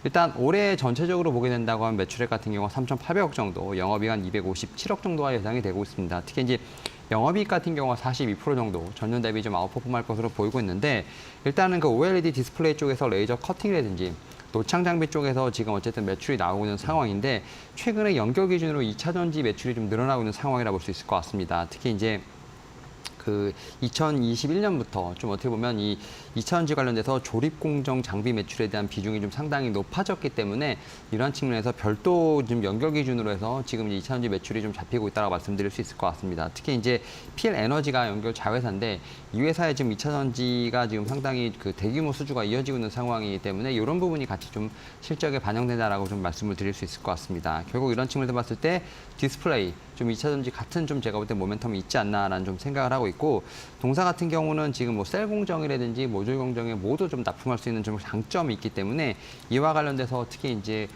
Speaker 3: 일단 올해 전체적으로 보게 된다고 하면 매출액 같은 경우 3,800억 정도, 영업이익 한 257억 정도가 예상이 되고 있습니다. 특히 이제 영업이익 같은 경우가 42% 정도 전년 대비 좀 아웃퍼폼할 것으로 보이고 있는데, 일단은 그 OLED 디스플레이 쪽에서 레이저 커팅이라든지 노창 장비 쪽에서 지금 어쨌든 매출이 나오고 있는 상황인데, 최근에 연결 기준으로 2차 전지 매출이 좀 늘어나고 있는 상황이라 볼 수 있을 것 같습니다. 특히 이제 그 2021년부터 좀 어떻게 보면 이 2차전지 관련돼서 조립 공정 장비 매출에 대한 비중이 좀 상당히 높아졌기 때문에 이러한 측면에서 별도 좀 연결 기준으로 해서 지금 이제 2차전지 매출이 좀 잡히고 있다고 말씀드릴 수 있을 것 같습니다. 특히 이제 PL 에너지가 연결 자회사인데 이 회사의 지금 2차전지가 지금 상당히 그 대규모 수주가 이어지고 있는 상황이기 때문에 이런 부분이 같이 좀 실적에 반영된다라고 좀 말씀을 드릴 수 있을 것 같습니다. 결국 이런 측면에서 봤을 때 디스플레이 좀 2차전지 같은 좀 제가 볼 때 모멘텀이 있지 않나라는 좀 생각을 하고 있고 동사 같은 경우는 지금 뭐 셀 공정이라든지 모듈 공정에 모두 좀 납품할 수 있는 좀 장점이 있기 때문에 이와 관련돼서 특히 이제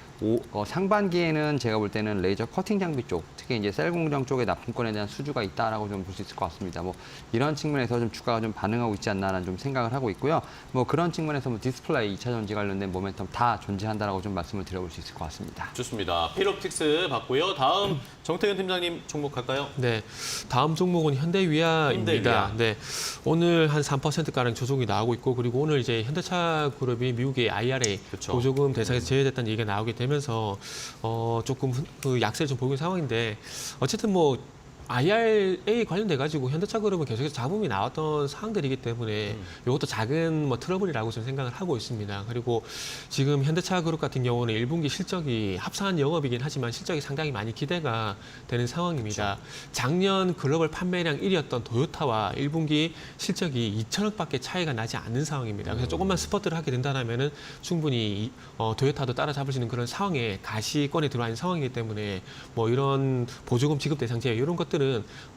Speaker 3: 상반기에는 제가 볼 때는 레이저 커팅 장비 쪽, 특히 이제 셀 공정 쪽의 납품권에 대한 수주가 있다라고 좀 볼 수 있을 것 같습니다. 뭐 이런 측면에서 좀 주가가 좀 반응하고 있지 않나라는 좀 생각을 하고 있고요. 뭐 그런 측면에서 뭐 디스플레이, 2차전지 관련된 모멘텀 다 존재한다라고 좀 말씀을 드려볼 수 있을 것 같습니다.
Speaker 1: 좋습니다. 필옵틱스 봤고요. 다음 정태근 팀장님 종목 갈까요?
Speaker 2: 네, 다음 종목은 현대위아입니다.
Speaker 1: 현대위아.
Speaker 2: 네, 오늘 한 3%가량 조정이 나오고 있고 그리고 오늘 이제 현대차 그룹이 미국의 IRA
Speaker 1: 그쵸.
Speaker 2: 보조금 대상에서 제외됐다는 얘기가 나오게 되면서 조금 그 약세를 좀 보이는 상황인데 어쨌든 뭐 IRA 관련돼 가지고 현대차 그룹은 계속해서 잡음이 나왔던 사항들이기 때문에 이것도 작은 뭐 트러블이라고 저는 생각을 하고 있습니다. 그리고 지금 현대차 그룹 같은 경우는 1분기 실적이 합산한 영업이긴 하지만 실적이 상당히 많이 기대가 되는 상황입니다. 작년 글로벌 판매량 1위였던 도요타와 1분기 실적이 2천억밖에 차이가 나지 않는 상황입니다. 그래서 조금만 스퍼트를 하게 된다면은 충분히 도요타도 따라잡을 수 있는 그런 상황에 가시권에 들어와 있는 상황이기 때문에 뭐 이런 보조금 지급 대상제 이런 것들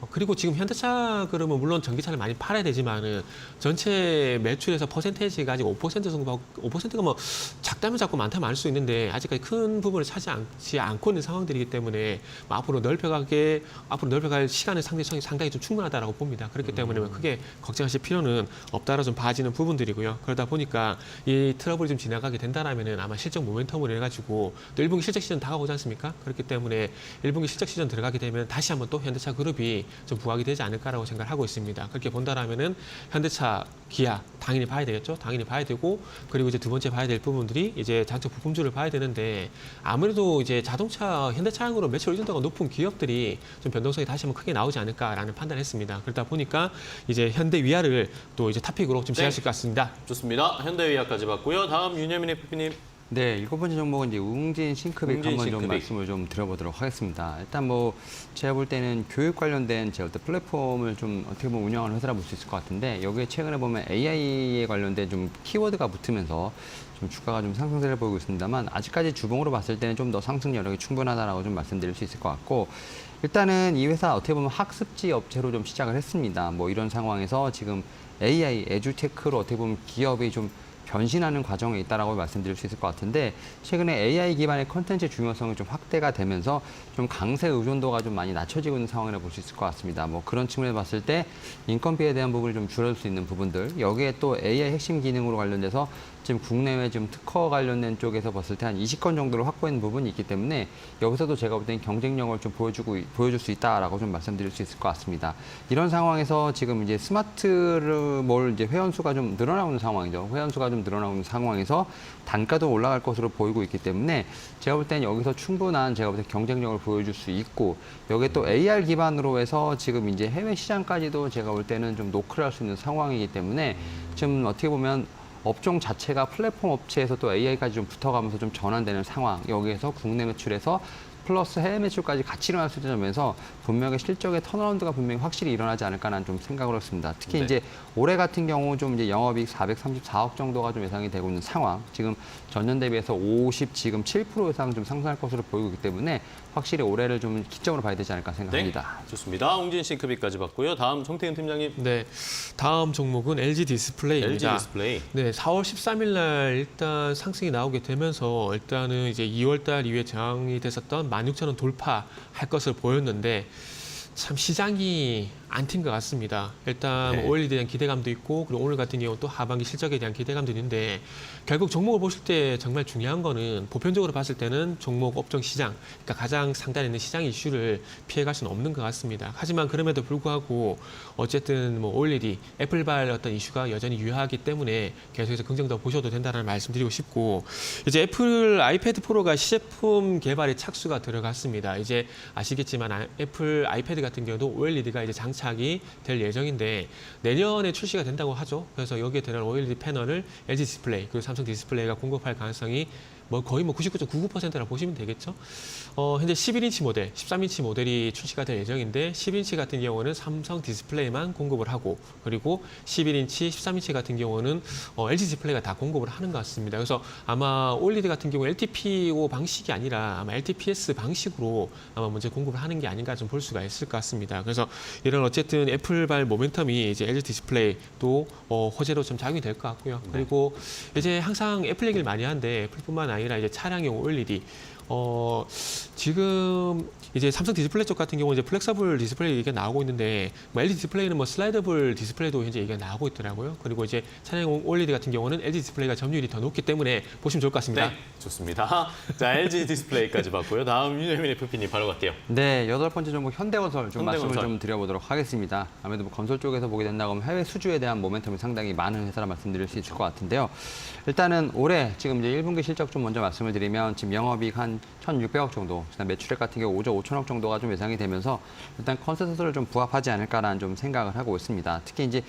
Speaker 2: 그리고 지금 현대차 그러면 물론 전기차를 많이 팔아야 되지만은 전체 매출에서 퍼센테이지가 아직 5% 정도 5%가 뭐 작다면 작고 많다면 많을 수 있는데 아직까지 큰 부분을 차지하지 않고 있는 상황들이기 때문에 뭐 앞으로 넓혀갈 시간은 상당히 좀 충분하다라고 봅니다. 그렇기 때문에 크게 걱정하실 필요는 없다라 좀 봐지는 부분들이고요. 그러다 보니까 이 트러블이 좀 지나가게 된다라면은 아마 실적 모멘텀을 해가지고 또 1분기 실적 시즌 다가오지 않습니까? 그렇기 때문에 1분기 실적 시즌 들어가게 되면 다시 한번 또 현대차 그룹이 좀 부각이 되지 않을까라고 생각을 하고 있습니다. 그렇게 본다라면은 현대차, 기아 당연히 봐야 되겠죠. 당연히 봐야 되고 그리고 이제 두 번째 봐야 될 부분들이 이제 장적 부품주를 봐야 되는데 아무래도 이제 자동차 현대차량으로 매출 의존도가 높은 기업들이 좀 변동성이 다시 한번 크게 나오지 않을까라는 판단을 했습니다. 그러다 보니까 이제 현대위아를 또 이제 탑픽으로 좀 제할 수 있을 것 같습니다.
Speaker 1: 좋습니다. 현대위아까지 봤고요. 다음 윤여민 FP님.
Speaker 3: 네, 7번째 종목은 이제 웅진 싱크빅
Speaker 1: 웅진
Speaker 3: 한번 좀
Speaker 1: 싱크빅.
Speaker 3: 말씀을 좀 드려보도록 하겠습니다. 일단 뭐 제가 볼 때는 교육 관련된 제 어떤 플랫폼을 좀 어떻게 보면 운영하는 회사라 볼 수 있을 것 같은데 여기에 최근에 보면 AI에 관련된 좀 키워드가 붙으면서 좀 주가가 좀 상승세를 보이고 있습니다만 아직까지 주봉으로 봤을 때는 좀 더 상승 여력이 충분하다라고 좀 말씀드릴 수 있을 것 같고 일단은 이 회사 어떻게 보면 학습지 업체로 좀 시작을 했습니다. 뭐 이런 상황에서 지금 AI, 에듀테크로 어떻게 보면 기업이 좀 변신하는 과정에 있다라고 말씀드릴 수 있을 것 같은데 최근에 AI 기반의 컨텐츠 중요성이 좀 확대가 되면서 좀 강세 의존도가 좀 많이 낮춰지고 있는 상황이라고 볼 수 있을 것 같습니다. 뭐 그런 측면에서 봤을 때 인건비에 대한 부분을 좀 줄여줄 수 있는 부분들 여기에 또 AI 핵심 기능으로 관련돼서 지금 국내외 지금 특허 관련된 쪽에서 봤을 때 한 20건 정도를 확보한 부분이 있기 때문에 여기서도 제가 볼 때는 경쟁력을 좀 보여줄 수 있다라고 좀 말씀드릴 수 있을 것 같습니다. 이런 상황에서 지금 이제 스마트몰 이제 회원수가 좀 늘어나고 있는 상황이죠. 회원수가 좀 늘어나고 있는 상황에서 단가도 올라갈 것으로 보이고 있기 때문에 제가 볼 때는 여기서 충분한 제가 볼 때 경쟁력을 보여줄 수 있고 여기에 또 AR 기반으로 해서 지금 이제 해외 시장까지도 제가 볼 때는 좀 노크를 할 수 있는 상황이기 때문에 지금 어떻게 보면 업종 자체가 플랫폼 업체에서 또 AI까지 좀 붙어가면서 좀 전환되는 상황. 여기에서 국내 매출에서 플러스 해외 매출까지 같이 일어날 수 있는 점에서 분명히 실적의 턴어라운드가 분명히 확실히 일어나지 않을까라는 좀 생각을 했습니다. 특히
Speaker 1: 네.
Speaker 3: 이제 올해 같은 경우 좀 이제 영업이익 434억 정도가 좀 예상이 되고 있는 상황. 지금 전년 대비해서 57% 이상 좀 상승할 것으로 보이고 있기 때문에 확실히 올해를 좀 기점으로 봐야 되지 않을까 생각합니다.
Speaker 1: 네, 좋습니다. 웅진 싱크빅까지 봤고요. 다음 정태근 팀장님.
Speaker 2: 네, 다음 종목은 LG 디스플레이입니다.
Speaker 1: LG 디스플레이.
Speaker 2: 네, 4월 13일 날 일단 상승이 나오게 되면서 일단은 이제 2월 달 이후에 저항이 됐었던 16,000원 돌파할 것을 보였는데 참 시장이 안 튄 것 같습니다. 일단
Speaker 1: 네.
Speaker 2: OLED에 대한 기대감도 있고 그리고 오늘 같은 경우 또 하반기 실적에 대한 기대감도 있는데 결국 종목을 보실 때 정말 중요한 거는 보편적으로 봤을 때는 종목 업종 시장, 그러니까 가장 상단에 있는 시장 이슈를 피해갈 수는 없는 것 같습니다. 하지만 그럼에도 불구하고 어쨌든 뭐 OLED, 애플발 어떤 이슈가 여전히 유효하기 때문에 계속해서 긍정적으로 보셔도 된다는 말씀드리고 싶고 이제 애플 아이패드 프로가 시제품 개발에 착수가 들어갔습니다. 이제 아시겠지만 애플 아이패드 같은 경우도 OLED가 이제 장착 정착이 될 예정인데 내년에 출시가 된다고 하죠. 그래서 여기에 들어간 OLED 패널을 LG 디스플레이 그리고 삼성 디스플레이가 공급할 가능성이 거의 99.99%라고 보시면 되겠죠. 현재 11인치 모델, 13인치 모델이 출시가 될 예정인데 11인치 같은 경우는 삼성 디스플레이만 공급을 하고 그리고 11인치, 13인치 같은 경우는 LG 디스플레이가 다 공급을 하는 것 같습니다. 그래서 아마 OLED 같은 경우 LTPO 방식이 아니라 아마 LTPS 방식으로 아마 먼저 공급을 하는 게 아닌가 좀 볼 수가 있을 것 같습니다. 그래서 이런 어쨌든 애플발 모멘텀이 이제 LG 디스플레이도 호재로 좀 작용이 될 것 같고요. 그리고 이제 항상 애플 얘기를 많이 하는데 애플뿐만 아니라 이제 차량용 OLED 지금 이제 삼성 디스플레이 쪽 같은 경우 이제 플렉서블 디스플레이 얘기가 나오고 있는데 LG 디스플레이는 슬라이더블 디스플레이도 현재 얘기가 나오고 있더라고요. 그리고 이제 차량용 OLED 같은 경우는 LG 디스플레이가 점유율이 더 높기 때문에 보시면 좋을 것 같습니다.
Speaker 1: 네, 좋습니다. 자, LG 디스플레이까지 봤고요. 다음 윤여민 FP님 바로 갈게요.
Speaker 3: 네, 8번째 종목 현대건설 좀
Speaker 1: 현대건설.
Speaker 3: 말씀을 좀 드려보도록 하겠습니다. 아무래도 건설 쪽에서 보게 된다고 하면 해외 수주에 대한 모멘텀이 상당히 많은 회사라 말씀드릴 수 있을 것 같은데요. 일단은 올해 지금 이제 1분기 실적 좀 먼저 말씀을 드리면 지금 영업이익 한 1,600억 정도, 그다음 매출액 같은 경우 5조 5천억 정도가 좀 예상이 되면서 일단 컨센서스를 좀 부합하지 않을까라는 좀 생각을 하고 있습니다. 특히 이제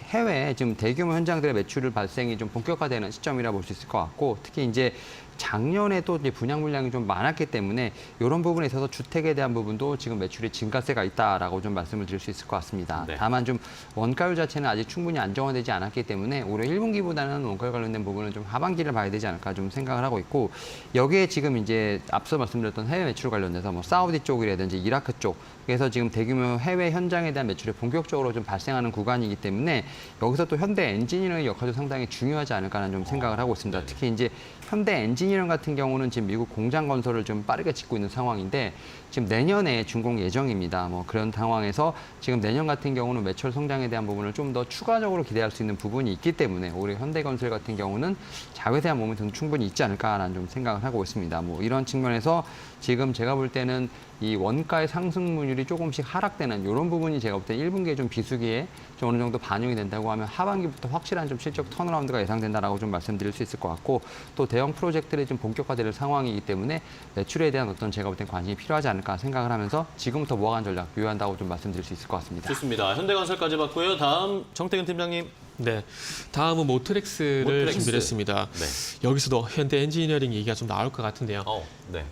Speaker 3: 해외 지금 대규모 현장들의 매출 발생이 좀 본격화되는 시점이라 볼 수 있을 것 같고 특히 이제 작년에 또 이제 분양 물량이 좀 많았기 때문에 이런 부분에 있어서 주택에 대한 부분도 지금 매출이 증가세가 있다라고 좀 말씀을 드릴 수 있을 것 같습니다.
Speaker 1: 네.
Speaker 3: 다만 좀 원가율 자체는 아직 충분히 안정화되지 않았기 때문에 올해 1분기보다는 원가율 관련된 부분은 좀 하반기를 봐야 되지 않을까 좀 생각을 하고 있고 여기에 지금 이제 앞서 말씀드렸던 해외 매출 관련돼서 사우디 쪽이라든지 이라크 쪽에서 지금 대규모 해외 현장에 대한 매출이 본격적으로 좀 발생하는 구간이기 때문에 여기서 또 현대 엔지니어링의 역할도 상당히 중요하지 않을까라는 좀 생각을 하고 있습니다. 특히 이제 현대 엔지니어링 같은 경우는 지금 미국 공장 건설을 좀 빠르게 짓고 있는 상황인데 지금 내년에 준공 예정입니다. 그런 상황에서 지금 내년 같은 경우는 매출 성장에 대한 부분을 좀 더 추가적으로 기대할 수 있는 부분이 있기 때문에 올해 현대건설 같은 경우는 자회에 대한 모멘텀도 충분히 있지 않을까라는 좀 생각을 하고 있습니다. 이런 측면에서 지금 제가 볼 때는 이 원가의 상승률이 조금씩 하락되는 이런 부분이 제가 볼 때 1분기에 좀 비수기에 좀 어느 정도 반영이 된다고 하면 하반기부터 확실한 좀 실적 턴어라운드가 예상된다라고 좀 말씀드릴 수 있을 것 같고 또 대형 프로젝트들이 좀 본격화될 상황이기 때문에 매출에 대한 어떤 제가 볼 땐 관심이 필요하지 않을까 생각을 하면서 지금부터 모아간 전략 유효한다고 좀 말씀드릴 수 있을 것 같습니다.
Speaker 1: 좋습니다. 현대건설까지 봤고요. 다음 정태근 팀장님.
Speaker 2: 네, 다음은 모트렉스를
Speaker 1: 모트렉스.
Speaker 2: 준비했습니다.
Speaker 1: 네.
Speaker 2: 여기서도 현대 엔지니어링 얘기가 좀 나올 것 같은데요.
Speaker 1: 네.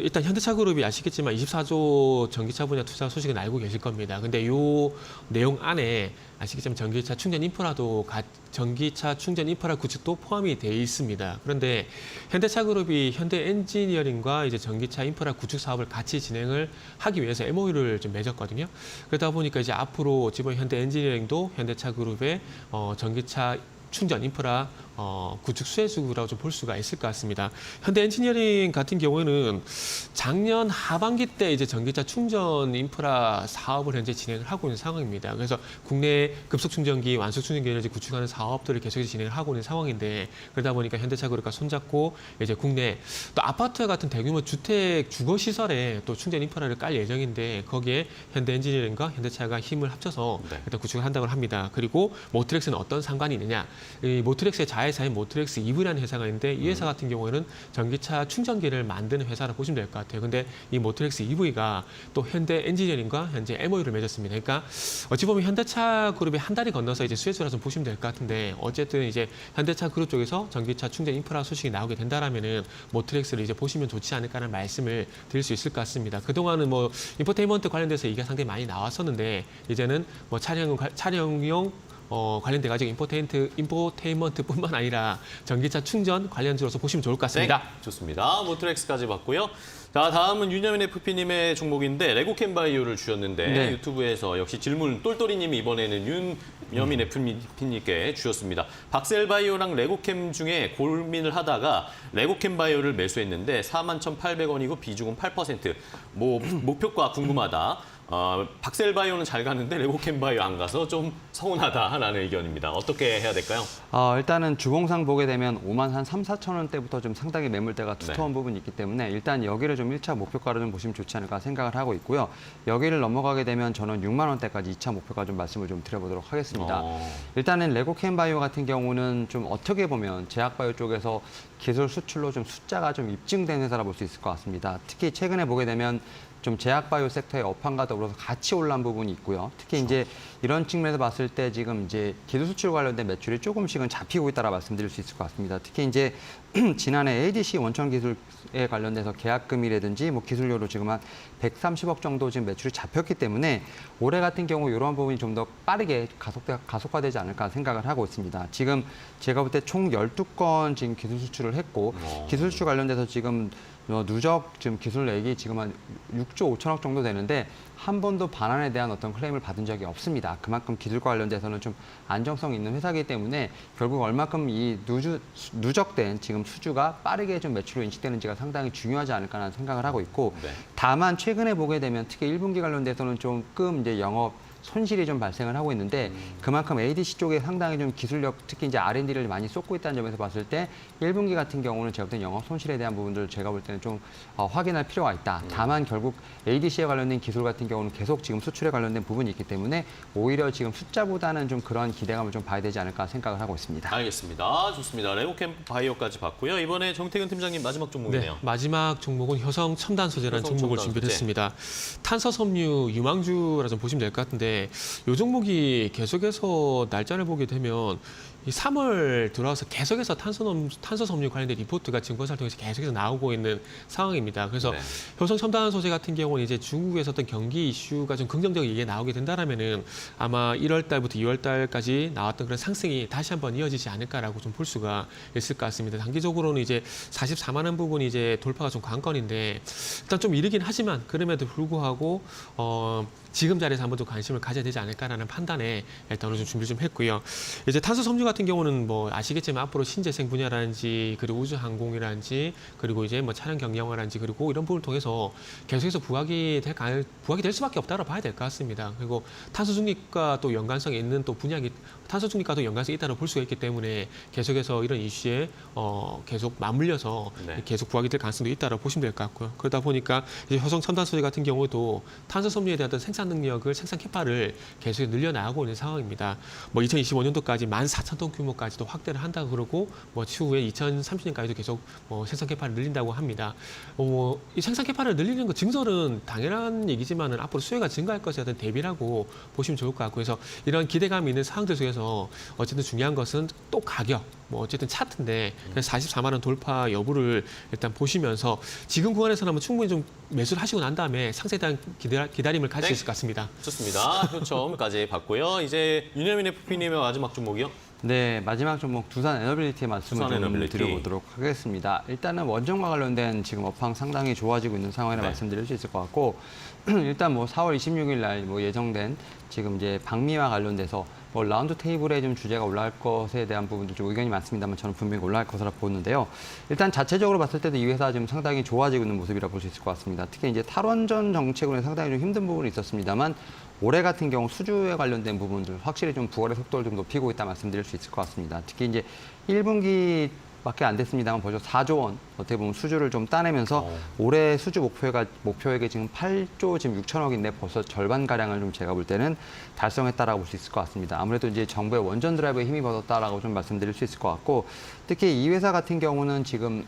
Speaker 2: 일단 현대차그룹이 아시겠지만 24조 전기차 분야 투자 소식은 알고 계실 겁니다. 근데 요 내용 안에 아시겠지만 전기차 충전 인프라 구축도 포함이 돼 있습니다. 그런데 현대차그룹이 현대 엔지니어링과 이제 전기차 인프라 구축 사업을 같이 진행을 하기 위해서 MOU를 좀 맺었거든요. 그러다 보니까 이제 앞으로 지금 현대 엔지니어링도 현대차그룹의 전기차 충전 인프라 구축 수혜주라고 좀 볼 수가 있을 것 같습니다. 현대 엔지니어링 같은 경우에는 작년 하반기 때 이제 전기차 충전 인프라 사업을 현재 진행을 하고 있는 상황입니다. 그래서 국내 급속 충전기, 완속 충전기를 이제 구축하는 사업들을 계속해서 진행을 하고 있는 상황인데 그러다 보니까 현대차그룹과 손잡고 이제 국내 또 아파트 같은 대규모 주택 주거 시설에 또 충전 인프라를 깔 예정인데 거기에 현대 엔지니어링과 현대차가 힘을 합쳐서 일단 구축을 한다고 합니다. 그리고 모트렉스는 어떤 상관이 있느냐? 이 모트렉스의 자회사인 모트렉스 EV라는 회사가 있는데 이 회사 같은 경우에는 전기차 충전기를 만드는 회사라 보시면 될 것 같아요. 근데 이 모트렉스 EV가 또 현대 엔지니어링과 현재 MOU를 맺었습니다. 그러니까 어찌 보면 현대차 그룹의 한 달이 건너서 이제 수혜주라 좀 보시면 될 것 같은데 어쨌든 이제 현대차 그룹 쪽에서 전기차 충전 인프라 소식이 나오게 된다라면은 모트렉스를 이제 보시면 좋지 않을까라는 말씀을 드릴 수 있을 것 같습니다. 그동안은 인포테인먼트 관련돼서 얘기가 상당히 많이 나왔었는데 이제는 차량용 관련돼 가지고 인포테인먼트뿐만 아니라 전기차 충전 관련주로서 보시면 좋을 것 같습니다.
Speaker 1: 네, 좋습니다. 모트렉스까지 봤고요. 자, 다음은 윤여민 FP님의 종목인데 레고캠바이오를 주셨는데
Speaker 3: 네.
Speaker 1: 유튜브에서 역시 질문 똘똘이님이 이번에는 윤여민 FP님께 주셨습니다. 박셀바이오랑 레고캠 중에 고민을 하다가 레고캠바이오를 매수했는데 41,800원이고 비중은 8%. 목표가 궁금하다. 박셀바이오는 잘 가는데 레고캠바이오 안 가서 좀 서운하다라는 의견입니다. 어떻게 해야 될까요?
Speaker 3: 일단은 주봉상 보게 되면 5만 한 3, 4천 원대부터 좀 상당히 매물대가 두터운 부분이 있기 때문에 일단 여기를 좀 1차 목표가로 좀 보시면 좋지 않을까 생각을 하고 있고요. 여기를 넘어가게 되면 저는 6만 원대까지 2차 목표가 좀 말씀을 좀 드려보도록 하겠습니다. 일단은 레고캠바이오 같은 경우는 좀 어떻게 보면 제약바이오 쪽에서 기술 수출로 좀 숫자가 좀 입증된 회사라 볼 수 있을 것 같습니다. 특히 최근에 보게 되면 좀 제약바이오 섹터의 업황과 더불어서 같이 올라온 부분이 있고요. 특히 이제 이런 측면에서 봤을 때 지금 이제 기술 수출 관련된 매출이 조금씩은 잡히고 있다라 말씀드릴 수 있을 것 같습니다. 특히 이제 지난해 ADC 원천 기술에 관련돼서 계약금이라든지 뭐 기술료로 지금 한 130억 정도 지금 매출이 잡혔기 때문에 올해 같은 경우 이런 부분이 좀 더 빠르게 가속화되지 않을까 생각을 하고 있습니다. 지금 제가 볼 때 총 12건 지금 기술 수출을 했고 기술 수출 관련돼서 지금 누적 지금 기술액이 지금 한 6조 5천억 정도 되는데 한 번도 반환에 대한 어떤 클레임을 받은 적이 없습니다. 그만큼 기술과 관련돼서는 좀 안정성 있는 회사이기 때문에 결국 얼마큼 이 누적된 지금 수주가 빠르게 좀 매출로 인식되는지가 상당히 중요하지 않을까라는 생각을 하고 있고
Speaker 1: 네.
Speaker 3: 다만 최근에 보게 되면 특히 1분기 관련돼서는 조금 이제 영업 손실이 좀 발생을 하고 있는데 그만큼 ADC 쪽에 상당히 좀 기술력 특히 이제 R&D를 많이 쏟고 있다는 점에서 봤을 때 1분기 같은 경우는 제가 볼 때 영업 손실에 대한 부분들을 제가 볼 때는 좀 확인할 필요가 있다. 다만 결국 ADC에 관련된 기술 같은 경우는 계속 지금 수출에 관련된 부분이 있기 때문에 오히려 지금 숫자보다는 좀 그런 기대감을 좀 봐야 되지 않을까 생각을 하고 있습니다.
Speaker 1: 알겠습니다. 좋습니다. 레고캠프 바이오까지 봤고요. 이번에 정태근 팀장님 마지막 종목이네요.
Speaker 2: 네, 마지막 종목은 효성 첨단 소재라는
Speaker 1: 효성
Speaker 2: 종목을
Speaker 1: 첨단
Speaker 2: 준비를
Speaker 1: 소재.
Speaker 2: 했습니다. 탄소 섬유 유망주라 좀 보시면 될 것 같은데 이 종목이 계속해서 날짜를 보게 되면 이 3월 들어와서 계속해서 탄소 섬유 관련된 리포트가 증권사를 통해서 계속해서 나오고 있는 상황입니다. 그래서
Speaker 1: 네.
Speaker 2: 효성 첨단 소재 같은 경우는 이제 중국에서 어떤 경기 이슈가 좀 긍정적이게 나오게 된다라면은 아마 1월 달부터 2월 달까지 나왔던 그런 상승이 다시 한번 이어지지 않을까라고 좀 볼 수가 있을 것 같습니다. 단기적으로는 이제 44만 원 부분이 이제 돌파가 좀 관건인데 일단 좀 이르긴 하지만 그럼에도 불구하고 지금 자리에서 한번 더 관심을 가져야 되지 않을까라는 판단에 일단 어느 정도 준비를 좀 했고요. 이제 탄소 섬유 같은 경우는 뭐 아시겠지만 앞으로 신재생 분야라든지 그리고 우주 항공이라든지 그리고 이제 뭐 차량 경량화라든지 그리고 이런 부분을 통해서 계속해서 부각이 될 수밖에 없다고 봐야 될 것 같습니다. 그리고 탄소 중립과 또 연관성이 있는 또 분야기 탄소 중립과도 연관성이 있다고 볼 수가 있기 때문에 계속해서 이런 이슈에 계속 맞물려서
Speaker 1: 네.
Speaker 2: 계속 부각이 될 가능성도 있다고 보시면 될 것 같고요. 그러다 보니까 이제 효성 첨단 소재 같은 경우도 탄소 섬유에 대한 어떤 생산 능력을 생산 캐파를 계속 늘려나가고 있는 상황입니다. 뭐 2025년도까지 14,000톤 규모까지도 확대를 한다고 그러고 뭐 추후에 2030년까지도 계속 생산 캐파를 늘린다고 합니다. 이 생산 캐파를 늘리는 거 증설은 당연한 얘기지만은 앞으로 수요가 증가할 것에 대한 대비라고 보시면 좋을 것 같고 그래서 이런 기대감이 있는 상황들 속에서 어쨌든 중요한 것은 또 가격 뭐 어쨌든 차트인데 그래서 44만 원 돌파 여부를 일단 보시면서 지금 구간에서는 한번 충분히 좀 매수를 하시고 난 다음에 상세에 대한 기다림을 가질 수 있을 것 같습니다.
Speaker 1: 좋습니다. 효첨까지 봤고요. 이제 윤여민 FP님의 마지막 종목이요.
Speaker 3: 네, 마지막 종목 두산 에너빌리티의 말씀을
Speaker 1: 두산
Speaker 3: 좀
Speaker 1: 에너빌리티.
Speaker 3: 드려보도록 하겠습니다. 일단은 원전과 관련된 지금 업황 상당히 좋아지고 있는 상황이라
Speaker 1: 네.
Speaker 3: 말씀드릴 수 있을 것 같고 일단 뭐 4월 26일 날 뭐 예정된 지금 이제 방미와 관련돼서 뭐 라운드 테이블에 좀 주제가 올라갈 것에 대한 부분도 좀 의견이 많습니다만 저는 분명히 올라갈 것으로 보는데요. 일단 자체적으로 봤을 때도 이 회사 지금 상당히 좋아지고 있는 모습이라 볼 수 있을 것 같습니다. 특히 이제 탈원전 정책으로는 상당히 좀 힘든 부분이 있었습니다만 올해 같은 경우 수주에 관련된 부분들 확실히 좀 부활의 속도를 좀 높이고 있다 말씀드릴 수 있을 것 같습니다. 특히 이제 1분기 밖에 안 됐습니다만 벌써 4조 원 어떻게 보면 수주를 좀 따내면서 올해 수주 목표액이 지금 8조 지금 6천억인데 벌써 절반 가량을 좀 제가 볼 때는 달성했다라고 볼 수 있을 것 같습니다. 아무래도 이제 정부의 원전 드라이브에 힘이 받았다라고 좀 말씀드릴 수 있을 것 같고 특히 이 회사 같은 경우는 지금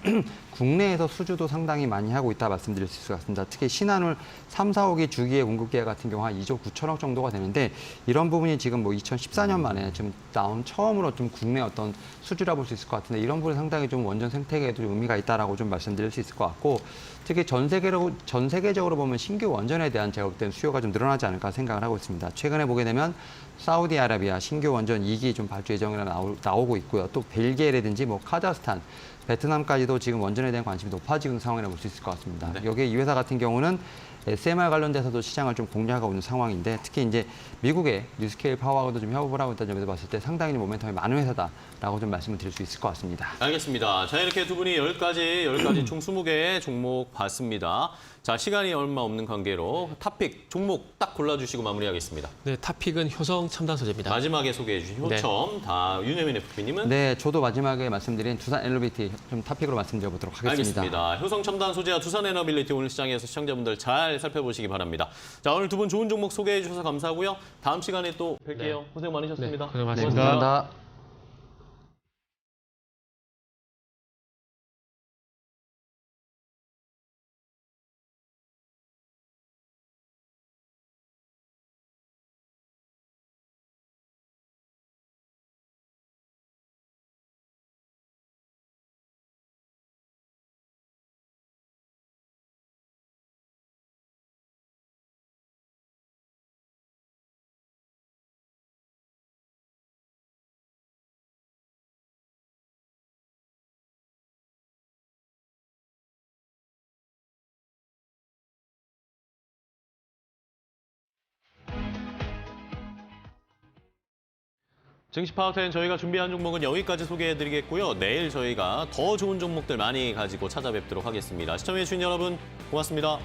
Speaker 3: 국내에서 수주도 상당히 많이 하고 있다 말씀드릴 수 있을 것 같습니다. 특히 신한울 3, 4호기 주기의 공급 계약 같은 경우 한 2조 9천억 정도가 되는데 이런 부분이 지금 뭐 2014년 만에 지금 나온 처음으로 좀 국내 어떤 수주라 볼 수 있을 것 같은데 이런 부분이 상당히 좀 원전 생태계에도 좀 의미가 있다라고 좀 말씀드릴 수 있을 것 같고 특히 전 세계적으로 보면 신규 원전에 대한 제가 볼 때는 수요가 좀 늘어나지 않을까 생각을 하고 있습니다. 최근에 보게 되면 사우디아라비아 신규 원전 2기 좀 발주 예정이라 나오고 있고요. 또 벨기에라든지 뭐 카자흐스탄, 베트남까지도 지금 원전에 대한 관심이 높아지고 있는 상황이라 볼 수 있을 것 같습니다.
Speaker 1: 네.
Speaker 3: 여기에 이 회사 같은 경우는 SMR 관련돼서도 시장을 좀 공략하고 있는 상황인데 특히 이제 미국의 뉴스케일 파워하고도 좀 협업을 하고 있다는 점에서 봤을 때 상당히 모멘텀이 많은 회사다라고 좀 말씀을 드릴 수 있을 것 같습니다.
Speaker 1: 알겠습니다. 자, 이렇게 두 분이 10가지 총 20개의 종목 봤습니다. 자, 시간이 얼마 없는 관계로 탑픽 종목 딱 골라주시고 마무리하겠습니다.
Speaker 2: 네, 탑픽은 효성 첨단 소재입니다.
Speaker 1: 마지막에 소개해 주신 효첨, 다 윤여민 FP님은?
Speaker 3: 네, 저도 마지막에 말씀드린 두산 에너빌리티 좀 탑픽으로 말씀드려보도록 하겠습니다.
Speaker 1: 알겠습니다. 효성 첨단 소재와 두산 에너빌리티 오늘 시장에서 시청자분들 잘 살펴보시기 바랍니다. 자, 오늘 두 분 좋은 종목 소개해 주셔서 감사하고요. 다음 시간에 또 뵐게요.
Speaker 2: 네.
Speaker 1: 고생 많으셨습니다.
Speaker 2: 네, 고생
Speaker 3: 네,
Speaker 2: 많으셨습니다.
Speaker 3: 감사합니다.
Speaker 1: 증시 파워텐 저희가 준비한 종목은 여기까지 소개해드리겠고요. 내일 저희가 더 좋은 종목들 많이 가지고 찾아뵙도록 하겠습니다. 시청해주신 여러분 고맙습니다.